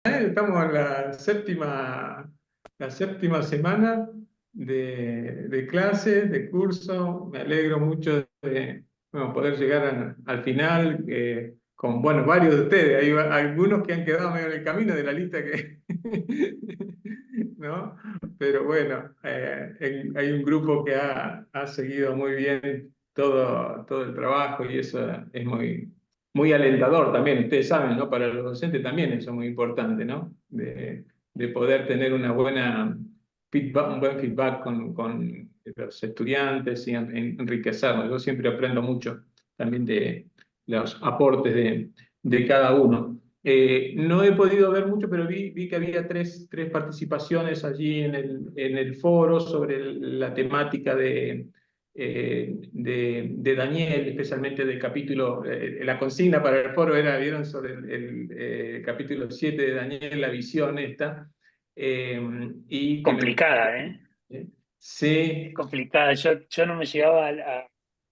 Estamos en la séptima semana de clases, de curso. Me alegro mucho de bueno, poder llegar al final con bueno, varios de ustedes. Hay algunos que han quedado medio en el camino de la lista que... ¿no? Pero bueno, hay un grupo que ha seguido muy bien todo el trabajo y eso es muy alentador también. Ustedes saben, ¿no? Para los docentes también eso es muy importante, ¿no? De poder tener una buena feedback, un buen feedback con los estudiantes y enriquecerlos. Yo siempre aprendo mucho también de los aportes de cada uno. No he podido ver mucho, pero vi que había tres participaciones allí en el foro sobre la temática de Daniel, especialmente del capítulo, la consigna para el foro era, vieron, sobre capítulo 7 de Daniel, la visión esta, y que me... Complicada, ¿eh? Sí, Complicada. Yo no me llegaba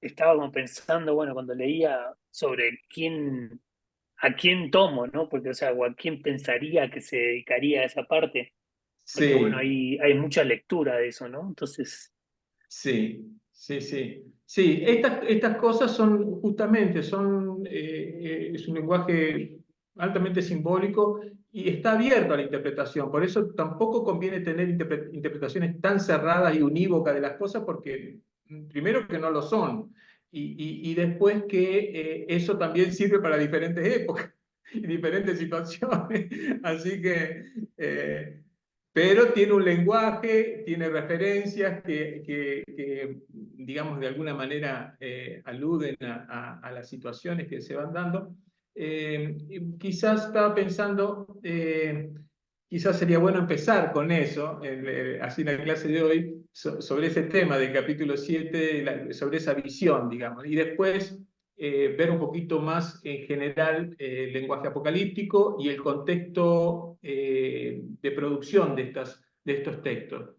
estaba como pensando, bueno, cuando leía sobre a quién tomo, ¿no? Porque, o sea, o a quién pensaría que se dedicaría a esa parte, porque, bueno, sí. hay mucha lectura de eso, ¿no? Entonces, Sí, sí, sí. Sí, estas cosas son justamente, es un lenguaje altamente simbólico y está abierto a la interpretación. Por eso tampoco conviene tener interpretaciones tan cerradas y unívocas de las cosas, porque primero que no lo son, y después que eso también sirve para diferentes épocas y diferentes situaciones. Así que... pero tiene un lenguaje, tiene referencias que, digamos, de alguna manera aluden a las situaciones que se van dando. Quizás estaba pensando, quizás sería bueno empezar con eso, así en la clase de hoy, sobre ese tema del capítulo 7, sobre esa visión, digamos, y después ver un poquito más en general el lenguaje apocalíptico y el contexto de producción de estos textos.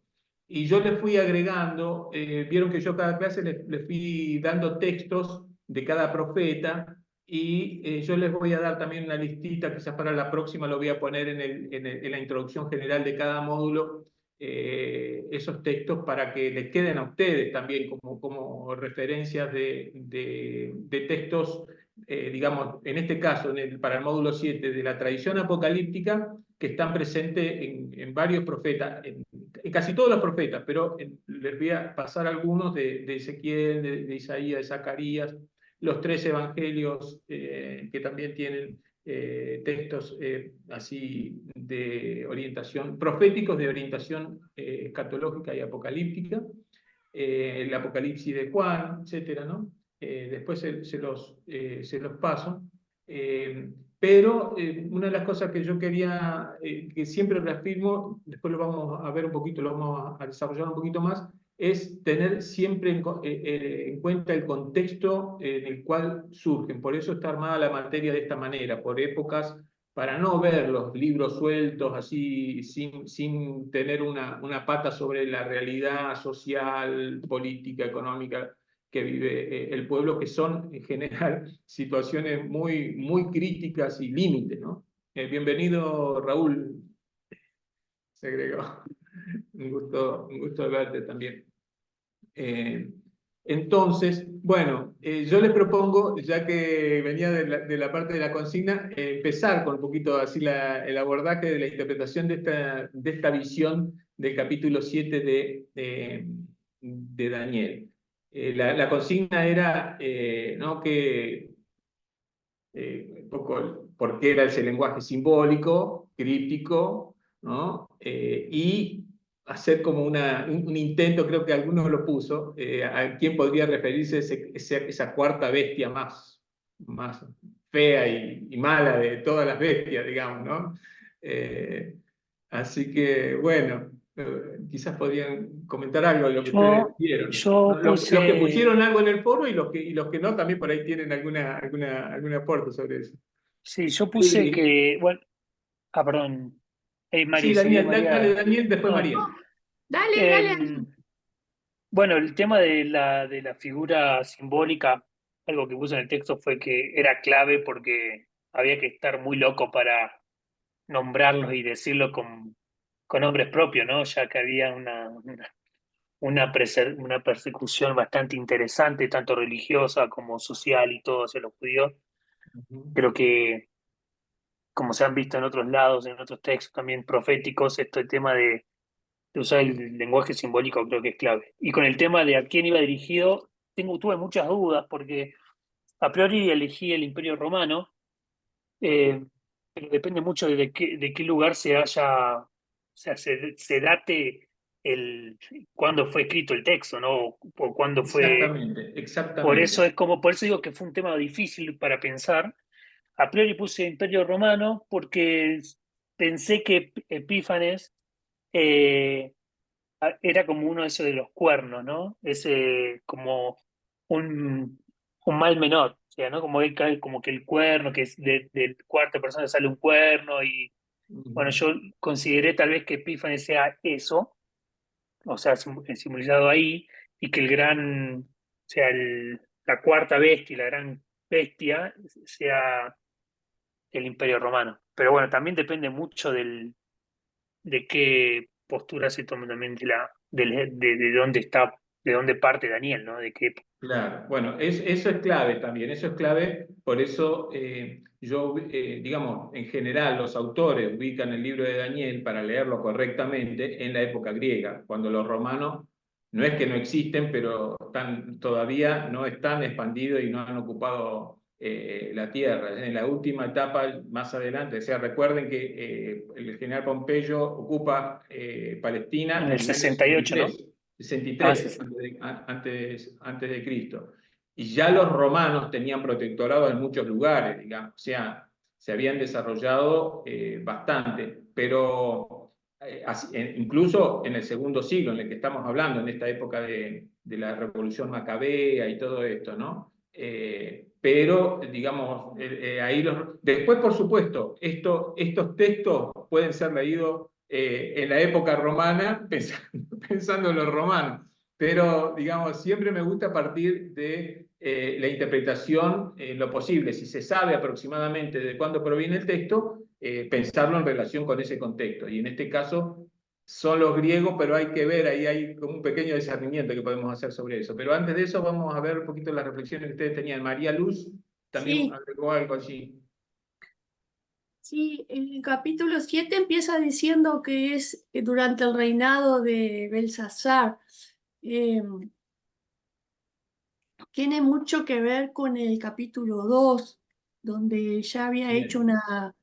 Y yo le fui agregando, vieron que yo cada clase le fui dando textos de cada profeta y yo les voy a dar también una listita, quizás para la próxima lo voy a poner en la introducción general de cada módulo, esos textos para que les queden a ustedes también como referencias de textos, digamos, en este caso, para el módulo 7 de la tradición apocalíptica, que están presentes en varios profetas, en casi todos los profetas, pero les voy a pasar algunos de Ezequiel, de Isaías, de Zacarías, los tres evangelios que también tienen textos así de orientación, proféticos de orientación escatológica y apocalíptica, el Apocalipsis de Juan, etcétera, ¿no? Después se los paso. Pero una de las cosas que yo quería, que siempre reafirmo, después lo vamos a ver un poquito, lo vamos a desarrollar un poquito más, es tener siempre en cuenta el contexto en el cual surgen. Por eso está armada la materia de esta manera, por épocas, para no ver los libros sueltos así, sin tener una pata sobre la realidad social, política, económica que vive el pueblo, que son en general situaciones muy críticas y límites, ¿no? Bienvenido, Raúl, se agregó. Un gusto verte también. Eh, entonces, bueno, yo les propongo, ya que venía de la parte de la consigna, empezar con un poquito así el abordaje de la interpretación de esta visión del capítulo 7 de Daniel. La consigna era, ¿no? Que un poco por qué era ese lenguaje simbólico, críptico, ¿no? Y hacer como un intento, creo que algunos lo puso, a quién podría referirse esa cuarta bestia más fea y mala de todas las bestias, digamos, ¿no? Eh, así que, bueno, quizás podrían comentar algo de lo que ustedes yo, vieron, yo ¿no? Los que pusieron puse, algo en el foro y los que no, también por ahí tienen algún aporte sobre eso. sí, yo puse Sí, que, bueno, perdón, sí, María, si querés, Daniel, dale, María, Daniel, después no. María. Dale, dale. Em, bueno, el tema de la figura simbólica, algo que puse en el texto fue que era clave porque había que estar muy loco nombrarlos y decirlo con nombres propios, ¿no? Ya que había una persecución bastante interesante, tanto religiosa como social y todo hacia los judíos. Ujú. Creo que, como se han visto en otros lados, en otros textos también proféticos, este tema de usar el lenguaje simbólico creo que es clave. Y con el tema de a quién iba dirigido, tuve muchas dudas porque a priori elegí el Imperio Romano, eh, pero depende mucho de qué lugar se haya, o sea, se date cuándo fue escrito el texto, ¿no? O cuándo fue. Exactamente, Por eso exactamente. es como, por eso digo que fue un tema difícil para pensar. A priori puse Imperio Romano porque pensé que Epífanes eh, era como uno de esos de los cuernos, ¿no? Ese como un, un mal menor, o sea, ¿no? Como que el cuerno, que es de cuarta persona sale un cuerno y bueno, Ujú. yo consideré tal vez que Epífanes sea eso, o sea, simbolizado ahí, y que o sea, la cuarta bestia, la gran bestia, sea el Imperio Romano. Pero bueno, también depende mucho de qué postura se toma también de dónde está, de dónde parte Daniel, ¿no? De qué. Claro, bueno, eso es clave también, eso es clave, por eso yo, digamos, en general los autores ubican el libro de Daniel para leerlo correctamente en la época griega, cuando los romanos no es que no existen, pero todavía no están expandidos y no han ocupado la tierra. En la última etapa, más adelante, o sea, recuerden que el general Pompeyo ocupa Palestina En en el el año 68, ¿no? 63. Ah, 63 sí. antes de Cristo. Y ya los romanos tenían protectorado en muchos lugares, digamos, o sea, se habían desarrollado bastante, pero incluso en el segundo siglo en el que estamos hablando, en esta época de la Revolución Macabea y todo esto, ¿no? Pero, digamos, después, por supuesto, estos textos pueden ser leídos en la época romana, pensando en los romanos, pero, digamos, siempre me gusta partir de la interpretación en lo posible. Si se sabe aproximadamente de cuándo proviene el texto, pensarlo en relación con ese contexto. Y en este caso son los griegos, pero hay que ver, ahí hay como un pequeño discernimiento que podemos hacer sobre eso. Pero antes de eso vamos a ver un poquito las reflexiones que ustedes tenían. María Luz también Sí, agregó algo allí. sí, el capítulo 7 empieza diciendo que es durante el reinado de Belsasar. Eh, Tiene mucho que ver con el capítulo 2 donde ya había hecho Bien.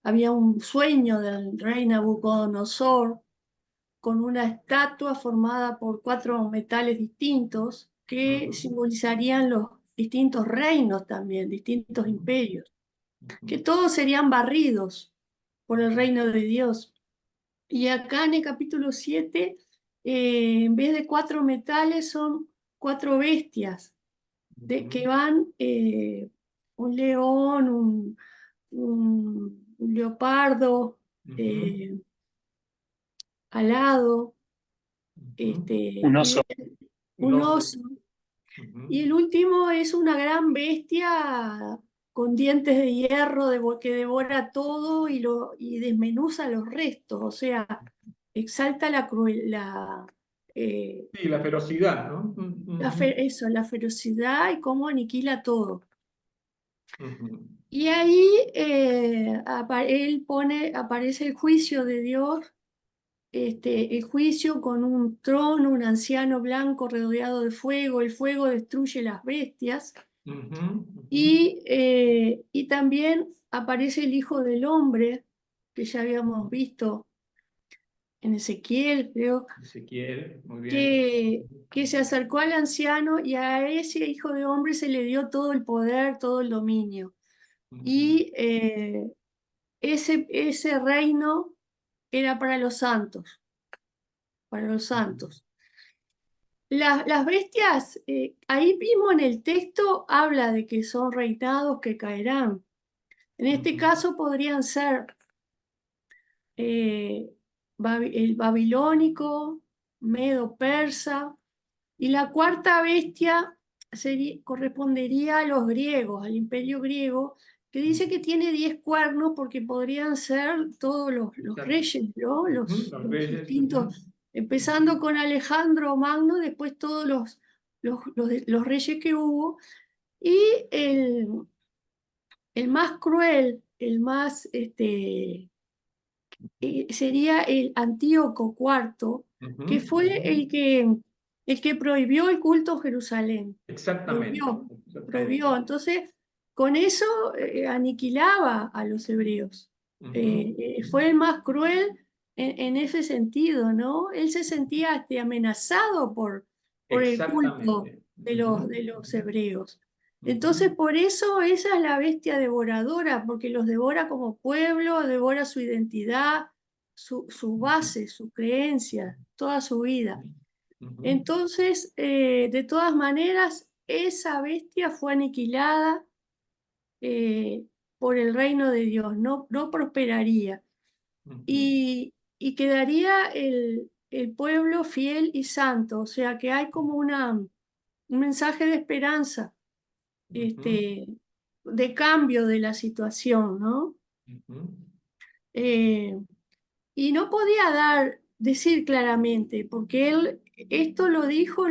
había un sueño del rey Nabucodonosor con una estatua formada por cuatro metales distintos que Ujú, simbolizarían los distintos reinos también, distintos ujú, imperios, ujú, que todos serían barridos por el ujú, reino de Dios. Y acá en el capítulo 7, en vez de cuatro metales, son cuatro bestias que ujú, van un león, un leopardo ujú, eh, alado, ujú. este, Un y oso. Un un oso. oso. Ujú, Y el último es una gran bestia con dientes de hierro que devora todo y desmenuza los restos, o sea, exalta eh, sí, la ferocidad, ¿no? Ujú, la ferocidad y cómo aniquila todo. ujú, Y ahí aparece el juicio de Dios, el juicio con un trono, un anciano blanco rodeado de fuego, el fuego destruye las bestias, ujú, ujú. y también aparece el Hijo del Hombre, que ya habíamos visto en Ezequiel, creo, Ezequiel, muy bien. que se acercó al anciano y a ese Hijo de Hombre se le dio todo el poder, todo el dominio. Ujú, Y ese reino era para los santos, para los ujú, santos. Las bestias, ahí mismo en el texto habla de que son reinados que caerán. En este ujú, caso podrían ser eh, el babilónico, medo-persa, y la cuarta bestia correspondería a los griegos, al imperio griego, que dice que tiene 10 cuernos porque podrían ser todos los Exacto. reyes, ¿no? Ujú, Los reyes, distintos, empezando con Alejandro Magno, después todos los reyes que hubo, y el más cruel, el más, sería el Antíoco IV, que ujú. fue el que prohibió el culto a Jerusalén. Exactamente, Prohibió, exactamente. prohibió. Entonces, con eso aniquilaba a los hebreos. Ujú, Fue el más cruel en ese sentido, ¿no? Él se sentía amenazado por el culto exactamente. de Ujú, los hebreos. Entonces, ujú, por eso esa es la bestia devoradora, porque los devora como pueblo, devora su identidad, su base, su creencia, toda su vida. ujú, Entonces, de todas maneras, esa bestia fue aniquilada eh, por el reino de Dios, no prosperaría. ujú. Y quedaría el pueblo fiel y santo, o sea que hay como un mensaje de esperanza, Ujú, de cambio de la situación, ¿no? ujú, Eh, y no podía decir claramente, porque él esto lo dijo,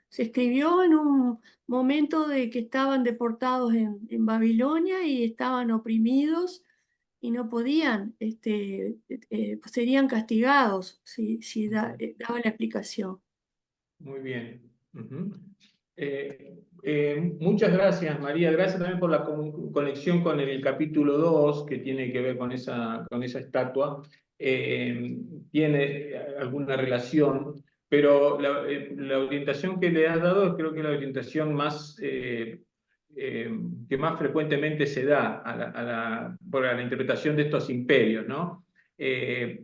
se escribió en un momento de que estaban deportados en Babilonia y estaban oprimidos y no podían, serían castigados si ujú. daba la explicación. Muy bien. Ujú. Muchas gracias, María. Gracias también por la conexión con el capítulo 2 que tiene que ver con esa estatua. Tiene alguna relación, pero la orientación que le has dado creo que es la orientación más, que más frecuentemente se da por la interpretación de estos imperios, ¿no?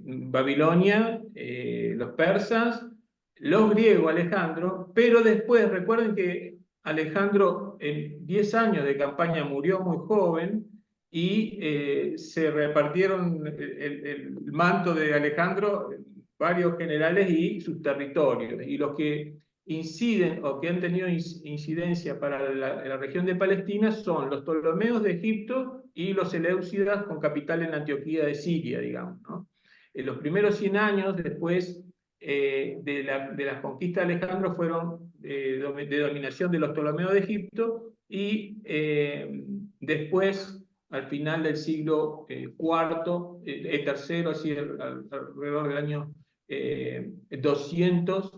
Babilonia, los persas, los griegos, Alejandro, pero después recuerden que Alejandro en 10 años de campaña murió muy joven y se repartieron el manto de Alejandro varios generales y sus territorios. Y los que inciden o que han tenido incidencia para la región de Palestina son los Ptolomeos de Egipto y los Seleucidas con capital en Antioquía de Siria, digamos, ¿no? En los primeros 100 años después de las conquistas de Alejandro fueron de dominación de los Ptolomeos de Egipto y después, al final del siglo IV, tercero, así alrededor del año 200,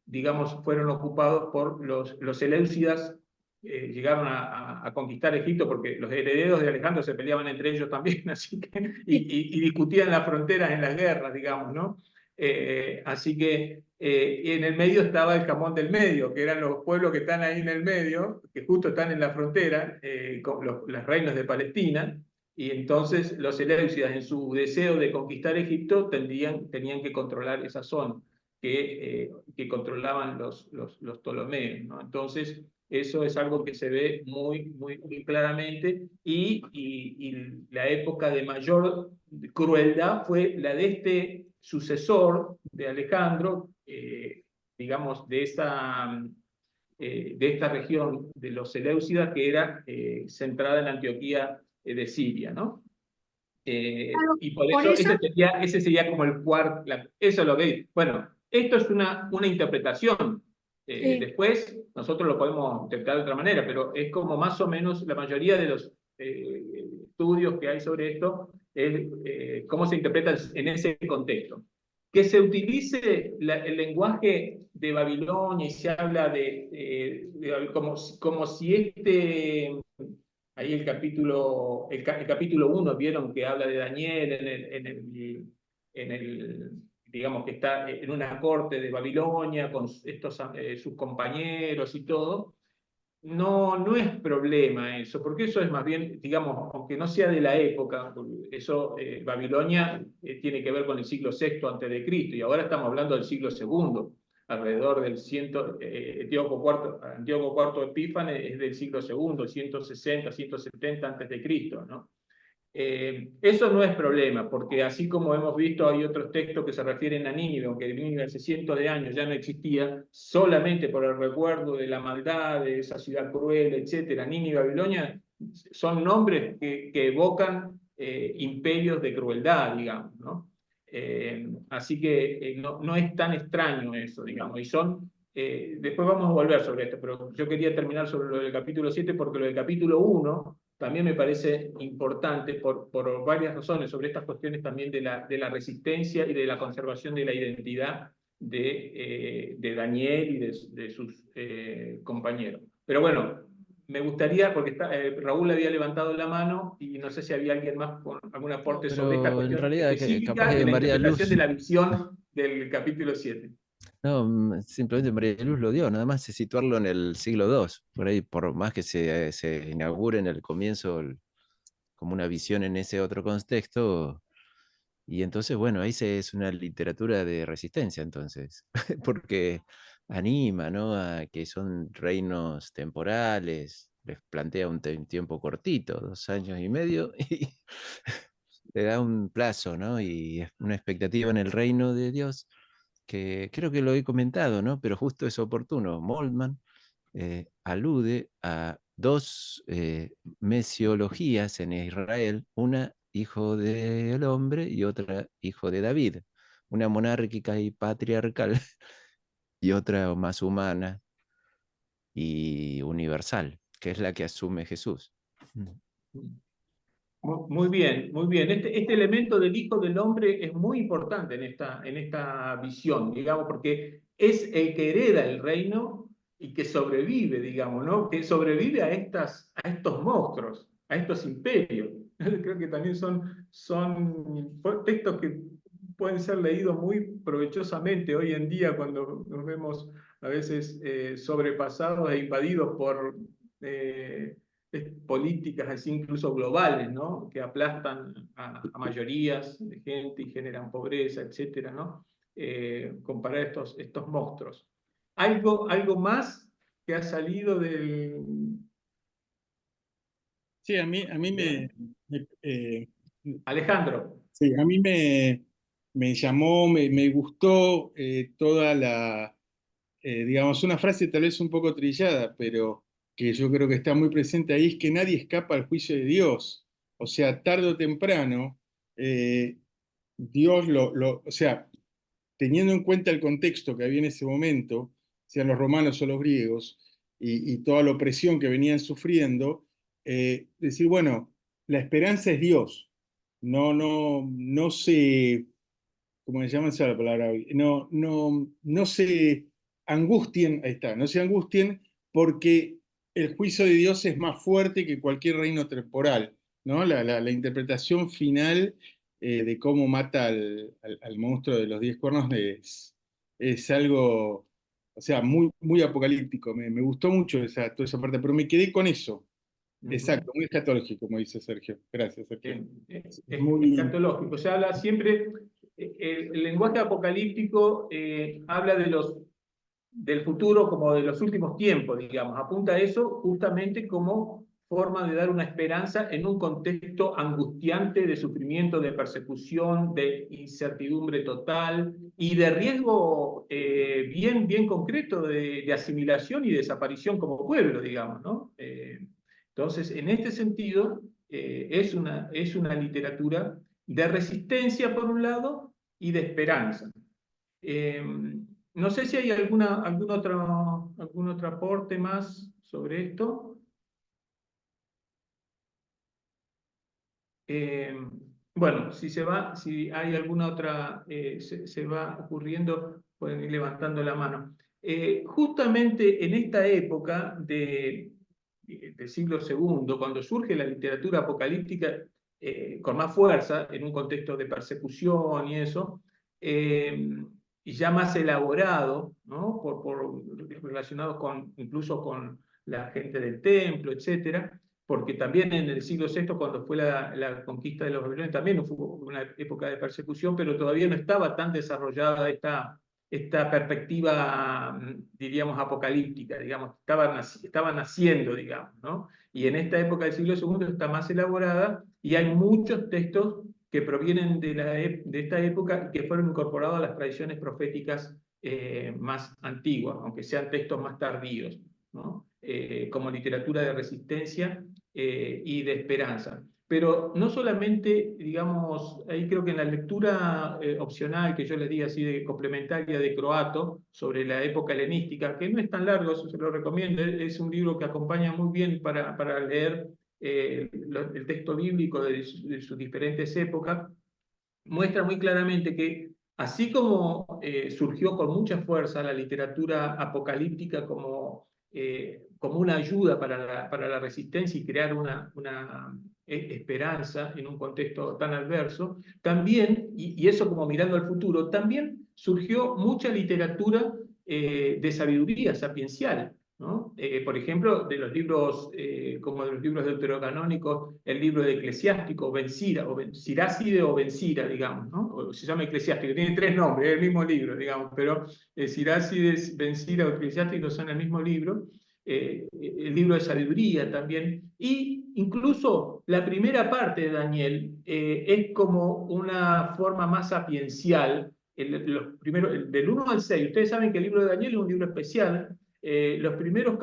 digamos, fueron ocupados por los Seleucidas. Llegaron a conquistar Egipto porque los herederos de Alejandro se peleaban entre ellos también, así que, y discutían las fronteras en las guerras, digamos, ¿no? Así que en el medio estaba el Camón del Medio, que eran los pueblos que están ahí en el medio, que justo están en la frontera, con los reinos de Palestina, y entonces los Seleucidas, en su deseo de conquistar Egipto, tenían que controlar esa zona que controlaban los Ptolomeos, ¿no? Entonces, eso es algo que se ve muy claramente, y la época de mayor crueldad fue la de este sucesor de Alejandro, digamos, de esta región de los Seleucidas, que era centrada en Antioquía de Siria, ¿no? Claro, Y por por eso eso, ese sería como el cuarto, eso es lo que... Bueno, esto es una interpretación. sí. Después nosotros lo podemos interpretar de otra manera, pero es como más o menos la mayoría de los estudios que hay sobre esto, es cómo se interpreta en ese contexto. Que se utilice el lenguaje de Babilonia y se habla como si ahí el capítulo 1, vieron que habla de Daniel digamos que está en una corte de Babilonia con sus compañeros y todo. No es problema eso, porque eso es más bien, digamos, aunque no sea de la época, eso, Babilonia tiene que ver con el siglo VI antes de Cristo, y ahora estamos hablando del siglo II, alrededor del Antíoco IV Epífanes es del siglo II, 160, 170 antes de Cristo, ¿no? Eso no es problema, porque así como hemos visto, hay otros textos que se refieren a Nínive, aunque Nínive hace cientos de años ya no existía, solamente por el recuerdo de la maldad, de esa ciudad cruel, etc. Nínive y Babilonia son nombres que evocan imperios de crueldad, digamos, ¿no? Así que no es tan extraño eso, digamos, y son... después vamos a volver sobre esto, pero yo quería terminar sobre lo del capítulo 7 porque lo del capítulo 1 también me parece importante por varias razones, sobre estas cuestiones también de la resistencia y de la conservación de la identidad de Daniel y de sus compañeros. Pero bueno, me gustaría, porque Raúl había levantado la mano y no sé si había alguien más con algún No, aporte sobre esta pero en cuestión realidad capaz específica de que la María interpretación Luz, de la visión del capítulo 7. no, simplemente María Luz lo dio, nada más es situarlo en el siglo II, por ahí, por más que se inaugure en el comienzo como una visión en ese otro contexto, y entonces, bueno, es una literatura de resistencia, entonces, porque anima, ¿no? A que son reinos temporales, les plantea un tiempo cortito, 2 años y medio, y le da un plazo, ¿no? Y es una expectativa en el reino de Dios, que creo que lo he comentado, ¿no? Pero justo es oportuno. Moltmann alude a dos mesiologías en Israel, una hijo del hombre y otra hijo de David, una monárquica y patriarcal y otra más humana y universal, que es la que asume Jesús. Muy bien, muy bien. Este elemento del Hijo del Hombre es muy importante en esta visión, digamos, porque es el que hereda el reino y que sobrevive, digamos, ¿no? Que sobrevive a estos monstruos, a estos imperios. Creo que también son textos que pueden ser leídos muy provechosamente hoy en día cuando nos vemos a veces sobrepasados e invadidos por... políticas así incluso globales, ¿no? Que aplastan a mayorías de gente y generan pobreza, etcétera, ¿no? Comparar estos monstruos. ¿Algo más que ha salido del... Sí, a mí Alejandro? sí, a mí me llamó, me gustó toda digamos, una frase tal vez un poco trillada, pero que yo creo que está muy presente ahí, es que nadie escapa al juicio de Dios. O sea, tarde o temprano, Dios o sea, teniendo en cuenta el contexto que había en ese momento, sean los romanos o los griegos, y toda la opresión que venían sufriendo, decir, bueno, la esperanza es Dios. No se, ¿cómo se llama esa la palabra hoy? No se angustien, ahí está, no se angustien porque el juicio de Dios es más fuerte que cualquier reino temporal, ¿no? La interpretación final de cómo mata al monstruo de los 10 cuernos es algo, o sea, muy apocalíptico. Me gustó mucho toda esa parte, pero me quedé con eso. Exacto, muy escatológico, como dice Sergio. Gracias, Sergio. Es Muy... escatológico. Se habla siempre, el lenguaje apocalíptico habla del futuro como de los últimos tiempos, digamos. Apunta a eso justamente como forma de dar una esperanza en un contexto angustiante de sufrimiento, de persecución, de incertidumbre total y de riesgo bien concreto de asimilación y desaparición como pueblo, digamos, ¿no? Entonces, en este sentido, es una literatura de resistencia por un lado y de esperanza. No sé si hay algún otro aporte más sobre esto. Bueno, si hay alguna otra, se va ocurriendo, pueden ir levantando la mano. Justamente en esta época del siglo II, cuando surge la literatura apocalíptica con más fuerza, en un contexto de persecución y eso, y ya más elaborado, ¿no? Relacionados incluso con la gente del templo, etcétera, porque también en el siglo VI, cuando fue la conquista de los babilonios, también hubo una época de persecución, pero todavía no estaba tan desarrollada esta perspectiva, diríamos, apocalíptica, digamos, estaba naciendo, digamos, ¿no? Y en esta época del siglo II está más elaborada, Y hay muchos textos que provienen de esta época y que fueron incorporados a las tradiciones proféticas más antiguas, aunque sean textos más tardíos, ¿no? Como literatura de resistencia y de esperanza. Pero no solamente, digamos, ahí creo que en la lectura opcional que yo les di así de complementaria de Croato sobre la época helenística, que no es tan largo, eso se lo recomiendo, es un libro que acompaña muy bien para leer el texto bíblico de sus diferentes épocas, muestra muy claramente que así como surgió con mucha fuerza la literatura apocalíptica como una ayuda para la resistencia y crear una esperanza en un contexto tan adverso, también, y eso como mirando al futuro, también surgió mucha literatura de sabiduría sapiencial, ¿no? Por ejemplo, de los libros, como de los libros deuterocanónicos, el libro de Eclesiástico, Siráside o Bencira, digamos, ¿no? O se llama Eclesiástico, tiene 3 nombres, es el mismo libro, digamos, pero Siráside, Bencira o Eclesiástico son el mismo libro. El libro de sabiduría también, y incluso la primera parte de Daniel es como una forma más sapiencial, del 1 al 6. Ustedes saben que el libro de Daniel es un libro especial. Los primeros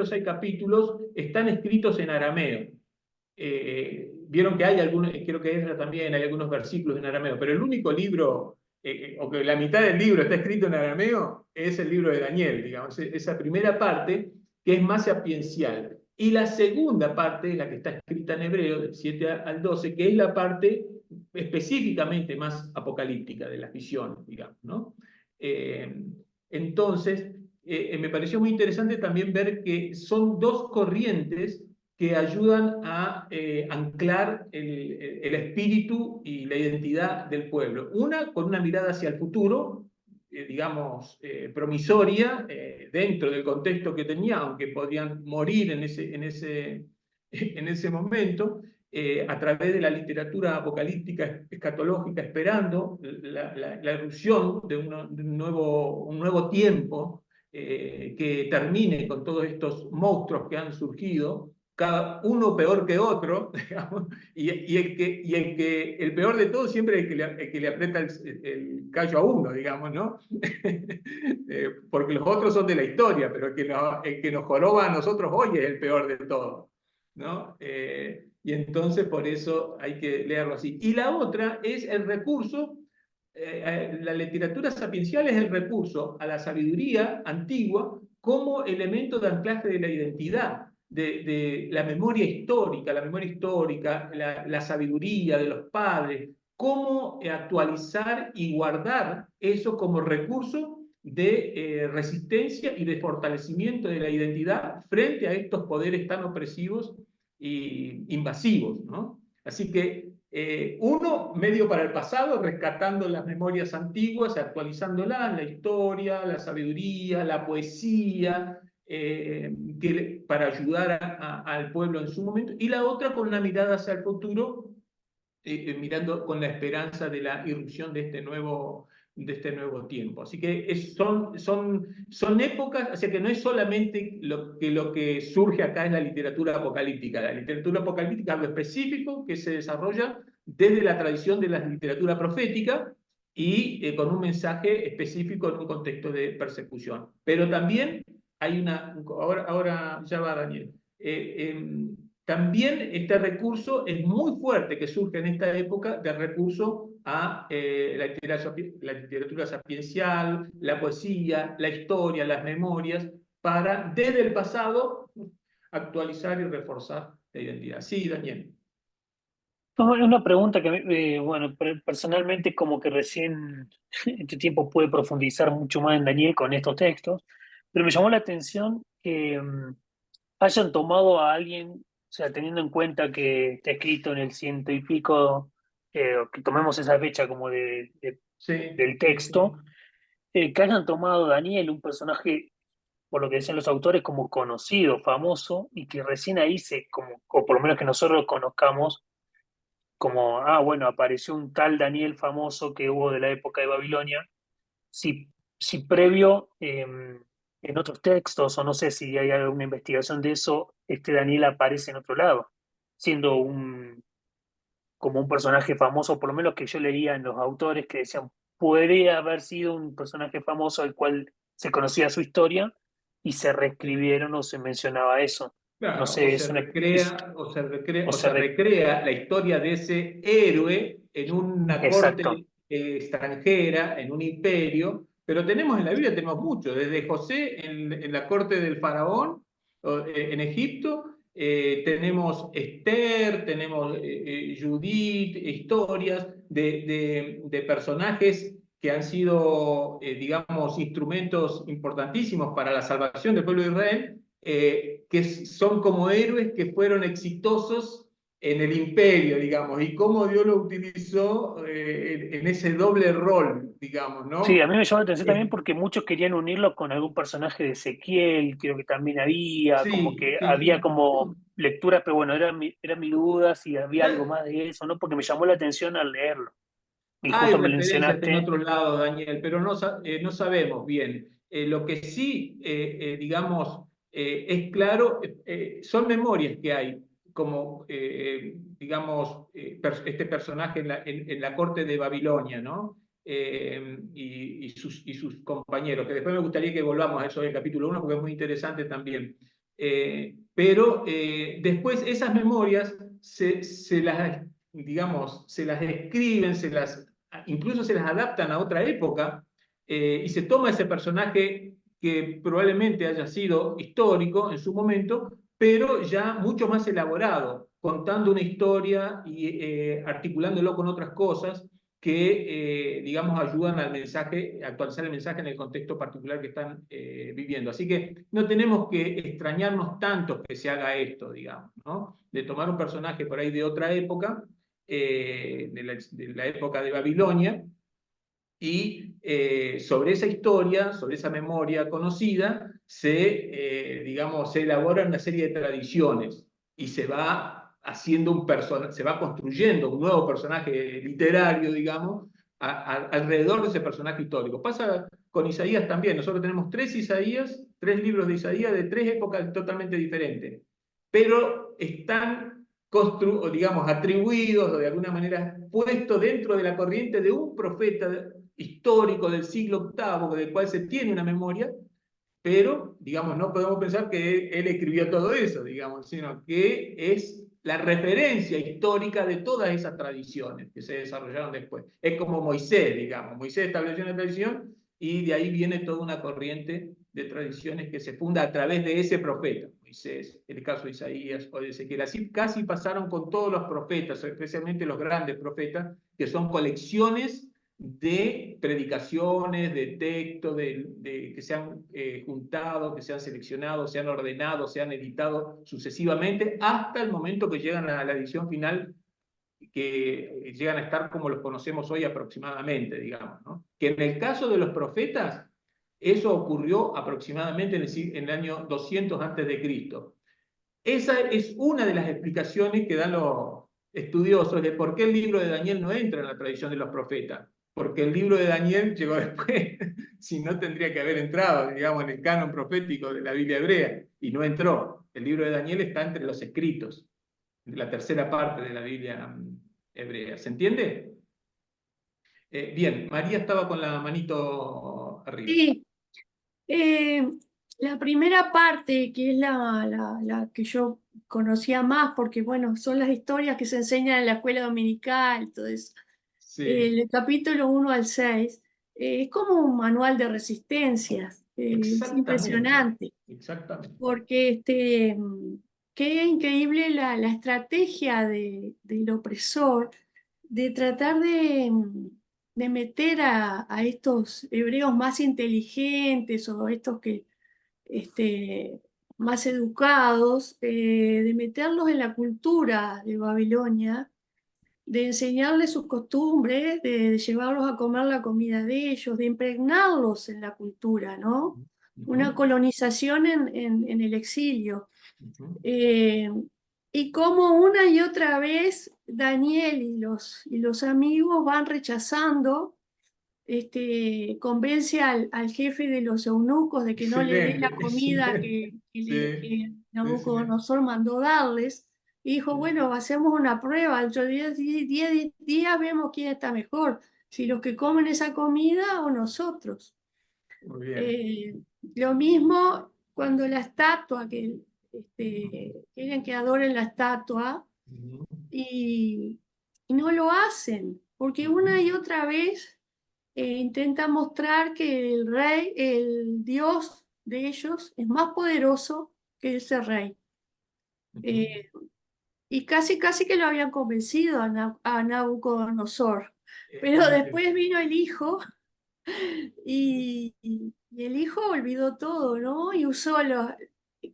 6 capítulos están escritos en arameo. Vieron que hay algunos, creo que Ezra también, hay algunos versículos en arameo, pero el único libro, o que la mitad del libro está escrito en arameo, es el libro de Daniel, digamos, esa primera parte que es más sapiencial. Y la segunda parte es la que está escrita en hebreo, del 7 al 12, que es la parte específicamente más apocalíptica de las visiones, digamos, ¿no? Entonces, me pareció muy interesante también ver que son 2 corrientes que ayudan a anclar el espíritu y la identidad del pueblo. Una con una mirada hacia el futuro, digamos, promisoria, dentro del contexto que tenía, aunque podían morir en ese momento, a través de la literatura apocalíptica escatológica, esperando la irrupción de un nuevo tiempo que termine con todos estos monstruos que han surgido, cada uno peor que otro, digamos, y el peor de todos siempre es el que le aprieta el callo a uno, digamos, ¿no? Porque los otros son de la historia, pero el que nos joroba a nosotros hoy es el peor de todos, ¿no? Y entonces por eso hay que leerlo así. Y la otra es el recurso, la literatura sapiencial es el recurso a la sabiduría antigua como elemento de anclaje de la identidad, de la memoria histórica, la sabiduría de los padres, cómo actualizar y guardar eso como recurso de resistencia y de fortalecimiento de la identidad frente a estos poderes tan opresivos e invasivos, ¿no? Así que uno, medio para el pasado, rescatando las memorias antiguas, actualizándolas, la historia, la sabiduría, la poesía, para ayudar al pueblo en su momento, y la otra con una mirada hacia el futuro, mirando con la esperanza de la irrupción de este nuevo tiempo. Así que son épocas, o sea que no es solamente lo que surge acá en la literatura apocalíptica. La literatura apocalíptica es algo específico que se desarrolla desde la tradición de la literatura profética y con un mensaje específico en un contexto de persecución. Pero también hay ahora ya va Daniel, también este recurso es muy fuerte que surge en esta época de recurso a la literatura sapiencial, la poesía, la historia, las memorias, para desde el pasado actualizar y reforzar la identidad. Sí, Daniel. Una pregunta que, bueno, personalmente como que recién este tiempo pude profundizar mucho más en Daniel con estos textos, pero me llamó la atención que hayan tomado a alguien, o sea, teniendo en cuenta que está escrito en el 100 y pico, que tomemos esa fecha como Sí, del texto, que hayan tomado a Daniel, un personaje, por lo que decían los autores, como conocido, famoso, y que recién ahí o por lo menos que nosotros lo conozcamos, como, bueno, apareció un tal Daniel famoso que hubo de la época de Babilonia, si previo, en otros textos, o no sé si hay alguna investigación de eso, este Daniel aparece en otro lado, siendo como un personaje famoso, por lo menos que yo leía en los autores que decían, podría haber sido un personaje famoso al cual se conocía su historia y se reescribieron o se mencionaba eso. No Claro, o sé, se recrea, o o se se re- recrea la historia de ese héroe en una exacto, corte extranjera, en un imperio, pero tenemos en la Biblia, tenemos mucho, desde José en la corte del faraón, en Egipto, tenemos Esther, tenemos Judith, historias de personajes que han sido, digamos, instrumentos importantísimos para la salvación del pueblo de Israel, que son como héroes que fueron exitosos en el imperio, digamos, y cómo Dios lo utilizó en ese doble rol, digamos, sí, a ¿no? mí me llamó la atención también Eh, porque muchos querían unirlo con algún personaje de Ezequiel, creo que también había, como sí, que sí, había sí. como lecturas, pero bueno, era mi duda si había algo más de eso, ¿no? Porque me llamó la atención al leerlo. Y Hay justo me lo referencias en mencionaste, otro lado, Daniel, pero no sabemos bien. Lo que sí, digamos, es claro, son memorias que hay, como, digamos, este personaje en la corte de Babilonia, ¿no? Y sus compañeros, que después me gustaría que volvamos a eso del capítulo 1, porque es muy interesante también. Pero después esas memorias digamos, se las escriben, incluso se las adaptan a otra época, y se toma ese personaje que probablemente haya sido histórico en su momento, pero ya mucho más elaborado, contando una historia y articulándolo con otras cosas que, digamos, ayudan al mensaje, a actualizar el mensaje en el contexto particular que están viviendo. Así que no tenemos que extrañarnos tanto que se haga esto, digamos, ¿no? De tomar un personaje por ahí de otra época, de la época de Babilonia, y sobre esa historia, sobre esa memoria conocida, digamos, se elaboran una serie de tradiciones y se va haciendo se va construyendo un nuevo personaje literario, digamos, alrededor de ese personaje histórico. Pasa con Isaías también. Nosotros tenemos tres libros de Isaías de tres épocas totalmente diferentes, pero están digamos, atribuidos o de alguna manera puestos dentro de la corriente de un profeta histórico del siglo VIII, del cual se tiene una memoria, pero, digamos, no podemos pensar que él escribió todo eso, digamos, sino que es la referencia histórica de todas esas tradiciones que se desarrollaron después. Es como Moisés, digamos. Moisés estableció una tradición y de ahí viene toda una corriente de tradiciones que se funda a través de ese profeta. Moisés, el caso de Isaías o de Ezequiel. Así casi pasaron con todos los profetas, especialmente los grandes profetas, que son colecciones de predicaciones, de textos, que se han juntado, que se han seleccionado, se han ordenado, se han editado sucesivamente, hasta el momento que llegan a la edición final, que llegan a estar como los conocemos hoy aproximadamente, digamos, ¿no? Que en el caso de los profetas, eso ocurrió aproximadamente en el año 200 antes de Cristo. Esa es una de las explicaciones que dan los estudiosos de por qué el libro de Daniel no entra en la tradición de los profetas. Porque el libro de Daniel llegó después, si no tendría que haber entrado, digamos, en el canon profético de la Biblia hebrea, y no entró. El libro de Daniel está entre los escritos, de la tercera parte de la Biblia hebrea. ¿Se entiende? Bien, María estaba con la manito arriba. Sí, eh, la primera parte, que es la que yo conocía más, porque bueno, son las historias que se enseñan en la escuela dominical, todo eso. Sí, El capítulo 1 al 6 es como un manual de resistencias, es exactamente, impresionante, exactamente. porque qué increíble la estrategia del opresor de tratar de meter a estos hebreos más inteligentes o estos que más educados, de meterlos en la cultura de Babilonia, de enseñarles sus costumbres, de llevarlos a comer la comida de ellos, de impregnarlos en la cultura, ¿no? Una Ujú, colonización en el exilio. ujú. Eh, y como una y otra vez Daniel y los amigos van rechazando, convence al jefe de los eunucos de que no le dé la Excelente, comida excelente. Sí, que sí, sí. Nabucodonosor mandó darles, y dijo, bueno, hacemos una prueba, dentro de 10 días vemos quién está mejor, si los que comen esa comida o nosotros. Muy bien. Lo mismo cuando la estatua, que quieren que adoren la estatua Ujú. y no lo hacen, porque una y otra vez intenta mostrar que el rey, el Dios de ellos, es más poderoso que ese rey. Eh, y casi que lo habían convencido a Nabucodonosor. Pero después vino el hijo y el hijo olvidó todo, ¿no? Y usó los...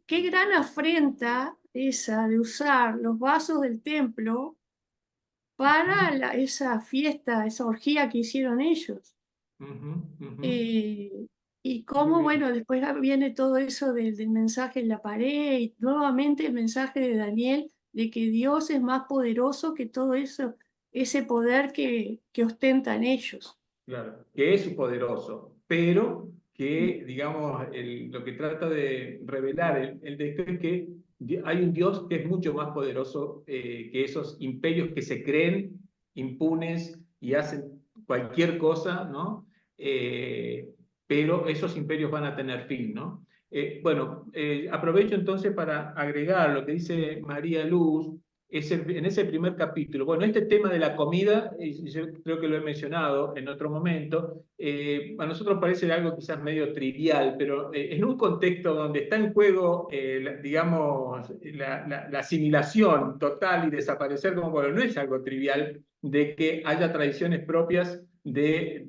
Qué gran afrenta esa de usar los vasos del templo para esa fiesta, esa orgía que hicieron ellos. Ujú, ujú. Y Muy cómo, bien. bueno, después viene todo eso del mensaje en la pared y nuevamente el mensaje de Daniel de que Dios es más poderoso que todo eso, ese poder que ostentan ellos. Claro, que es poderoso, pero que, digamos, lo que trata de revelar el texto es que hay un Dios que es mucho más poderoso que esos imperios que se creen impunes y hacen cualquier cosa, ¿no? Pero esos imperios van a tener fin, ¿no? Bueno, aprovecho entonces para agregar lo que dice María Luz en ese primer capítulo. Bueno, este tema de la comida, yo creo que lo he mencionado en otro momento, a nosotros parece algo quizás medio trivial, pero en un contexto donde está en juego, digamos, la asimilación total y desaparecer como pueblo, no es algo trivial de que haya tradiciones propias de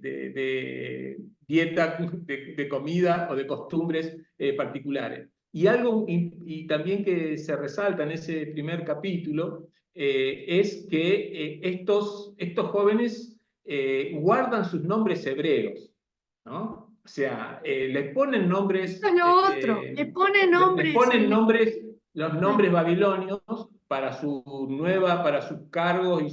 dieta, de comida o de costumbres particulares. Y algo y también que se resalta en ese primer capítulo es que estos jóvenes guardan sus nombres hebreos, ¿no? O sea, les ponen nombres, Eso es lo otro, le pone les nombres. ponen nombres, los nombres babilonios para para sus cargos y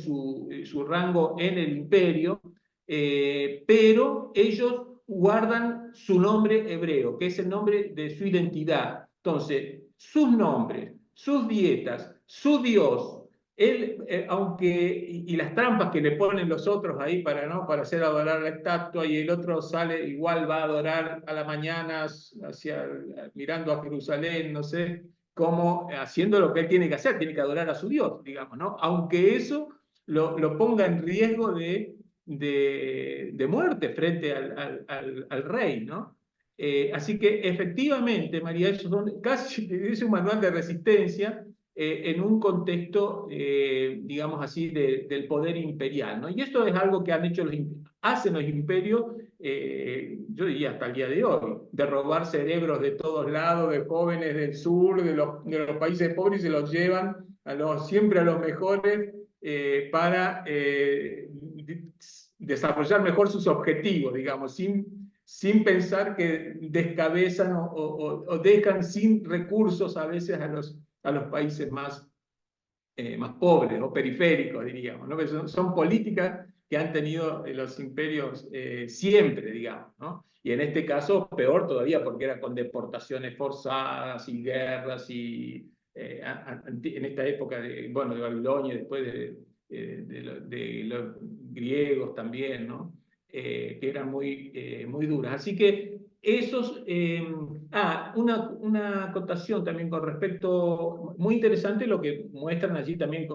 su rango en el imperio, pero ellos guardan su nombre hebreo, que es el nombre de su identidad. Entonces, sus nombres, sus dietas, su Dios, él, y las trampas que le ponen los otros ahí para, ¿no? para hacer adorar la estatua, y el otro sale, igual va a adorar a la mañana, mirando a Jerusalén, no sé, como haciendo lo que él tiene que hacer, tiene que adorar a su Dios, digamos, ¿no? Aunque eso lo ponga en riesgo de muerte frente al rey, ¿no? Así que efectivamente, María, eso casi es un manual de resistencia en un contexto, digamos así, del poder imperial, ¿no? Y esto es algo que hacen los imperios, yo diría hasta el día de hoy, de robar cerebros de todos lados, de jóvenes del sur, de los países pobres, y se los llevan siempre a los mejores para desarrollar mejor sus objetivos, digamos, sin pensar que descabezan o dejan sin recursos a veces a los países más pobres o periféricos, diríamos, ¿no? Que son políticas que han tenido los imperios siempre, digamos, ¿no? Y en este caso, peor todavía, porque era con deportaciones forzadas y guerras, y en esta época de Babilonia, y después de los griegos también, ¿no? Que eran muy duras. Así que una acotación también con respecto, muy interesante lo que muestran allí también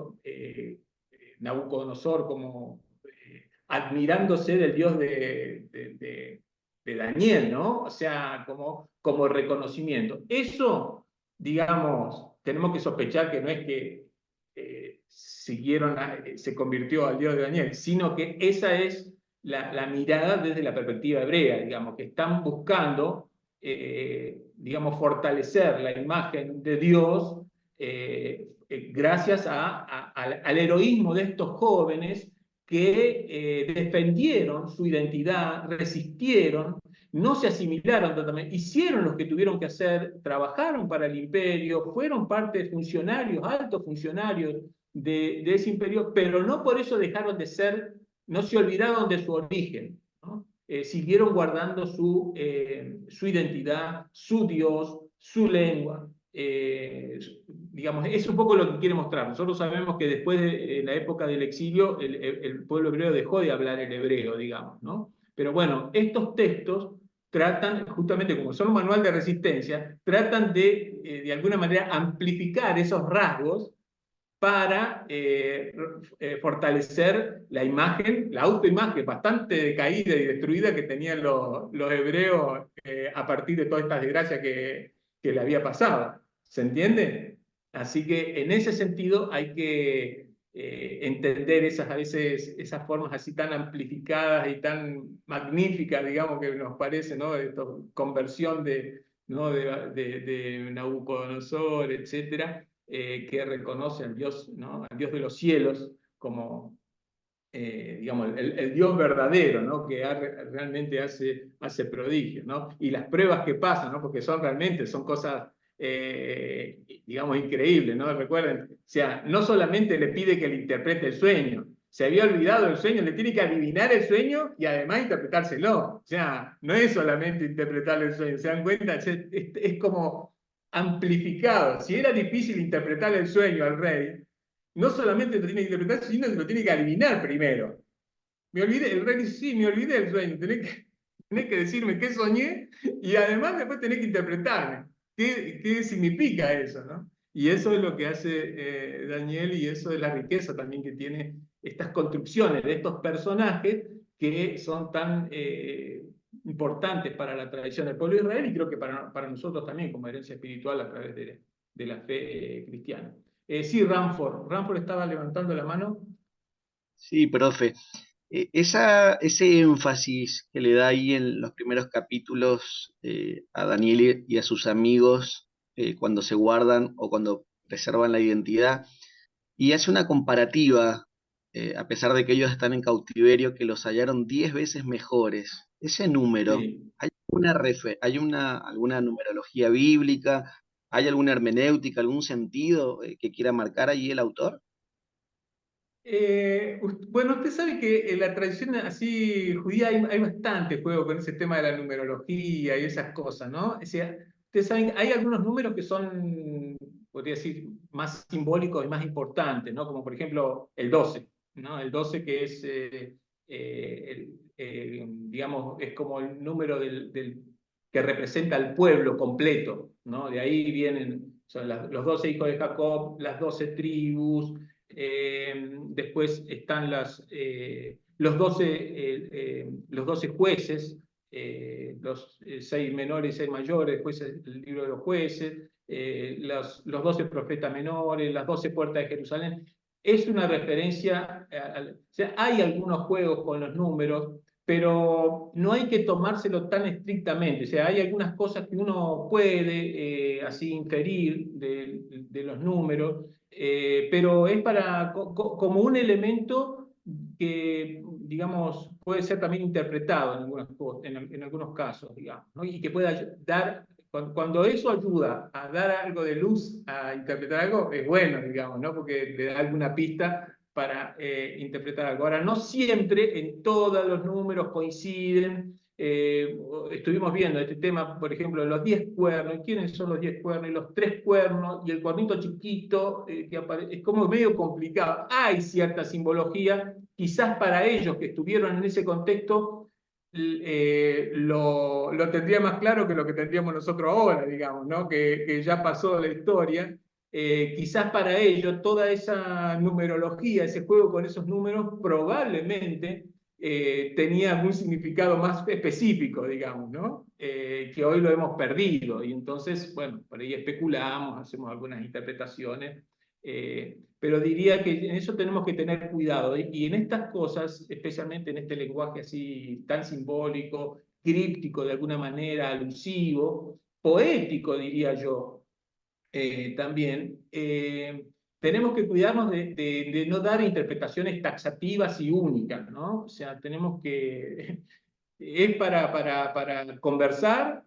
Nabucodonosor como admirándose del Dios de Daniel, ¿no? O sea, como reconocimiento. Eso, digamos, tenemos que sospechar que no es que se convirtió al Dios de Daniel, sino que esa es la mirada desde la perspectiva hebrea, digamos, que están buscando, digamos, fortalecer la imagen de Dios gracias al heroísmo de estos jóvenes que defendieron su identidad, resistieron, no se asimilaron totalmente, hicieron lo que tuvieron que hacer, trabajaron para el imperio, fueron parte de funcionarios, altos funcionarios de ese imperio, pero no por eso dejaron de ser, no se olvidaron de su origen, ¿no? Siguieron guardando su identidad, su Dios, su lengua, digamos, es un poco lo que quiere mostrar. Nosotros sabemos que después de la época del exilio, el pueblo hebreo dejó de hablar el hebreo, digamos, ¿no? Pero bueno, estos textos tratan, justamente como son un manual de resistencia, tratan de alguna manera amplificar esos rasgos para fortalecer la imagen, la autoimagen bastante decaída y destruida que tenían los hebreos a partir de todas estas desgracias que le había pasado. ¿Se entiende? Así que en ese sentido hay que entender a veces esas formas así tan amplificadas y tan magníficas, digamos, que nos parece, ¿no? Esto, conversión ¿no? de Nabucodonosor, etcétera, que reconoce al Dios, ¿no? Al Dios de los cielos como, digamos, el Dios verdadero, ¿no? Que realmente hace prodigios, ¿no? Y las pruebas que pasan, ¿no? Porque son cosas, digamos, increíbles, ¿no? Recuerden, o sea, no solamente le pide que le interprete el sueño, se había olvidado el sueño, le tiene que adivinar el sueño y además interpretárselo. O sea, no es solamente interpretar el sueño, ¿se dan cuenta? Es como amplificado. Si era difícil interpretar el sueño al rey, no solamente lo tiene que interpretar, sino que lo tiene que adivinar primero. El rey dice, sí, me olvidé del sueño, tenés que decirme qué soñé y además después tenés que interpretarme. ¿Qué significa eso, no? Y eso es lo que hace Daniel, y eso es la riqueza también que tiene estas construcciones de estos personajes que son tan importantes para la tradición del pueblo de Israel, y creo que para nosotros también como herencia espiritual a través de la fe cristiana. Sí, Ramford estaba levantando la mano. Sí, profe. Ese énfasis que le da ahí en los primeros capítulos a Daniel y a sus amigos cuando se guardan o cuando preservan la identidad, y hace una comparativa, a pesar de que ellos están en cautiverio, que los hallaron 10 veces mejores. Ese número, Sí. ¿hay alguna numerología bíblica? ¿Hay alguna hermenéutica, algún sentido que quiera marcar allí el autor? Bueno, usted sabe que en la tradición así judía hay bastante juego con ese tema de la numerología y esas cosas, ¿no? O sea, ustedes saben, hay algunos números que son, podría decir, más simbólicos y más importantes, ¿no? Como por ejemplo el 12, ¿no? El 12 que es, digamos, es como el número que representa al pueblo completo, ¿no? De ahí vienen, son los 12 hijos de Jacob, las 12 tribus. Después están los 12 jueces, los 6 menores y 6 mayores, después el libro de los jueces, los 12 profetas menores, las 12 puertas de Jerusalén. Es una referencia, o sea, hay algunos juegos con los números, pero no hay que tomárselo tan estrictamente. O sea, hay algunas cosas que uno puede así inferir de los números, pero es como un elemento que, digamos, puede ser también interpretado en algunos casos, digamos, ¿no? Y que pueda dar, cuando eso ayuda a dar algo de luz, a interpretar algo, es bueno, digamos, ¿no? Porque le da alguna pista para interpretar algo. Ahora, no siempre en todos los números coinciden. Estuvimos viendo este tema, por ejemplo, los 10 cuernos. ¿Quiénes son los 10 cuernos? Y los 3 cuernos y el cuernito chiquito, que es como medio complicado. Hay cierta simbología, quizás para ellos que estuvieron en ese contexto lo tendría más claro que lo que tendríamos nosotros ahora, digamos, ¿no? Que ya pasó la historia. Quizás para ellos toda esa numerología, ese juego con esos números, probablemente tenía algún significado más específico, digamos, ¿no? Que hoy lo hemos perdido. Y entonces, bueno, por ahí especulamos, hacemos algunas interpretaciones, pero diría que en eso tenemos que tener cuidado. Y en estas cosas, especialmente en este lenguaje así tan simbólico, críptico de alguna manera, alusivo, poético, diría yo, también, tenemos que cuidarnos de no dar interpretaciones taxativas y únicas, ¿no? O sea, tenemos que, es para conversar,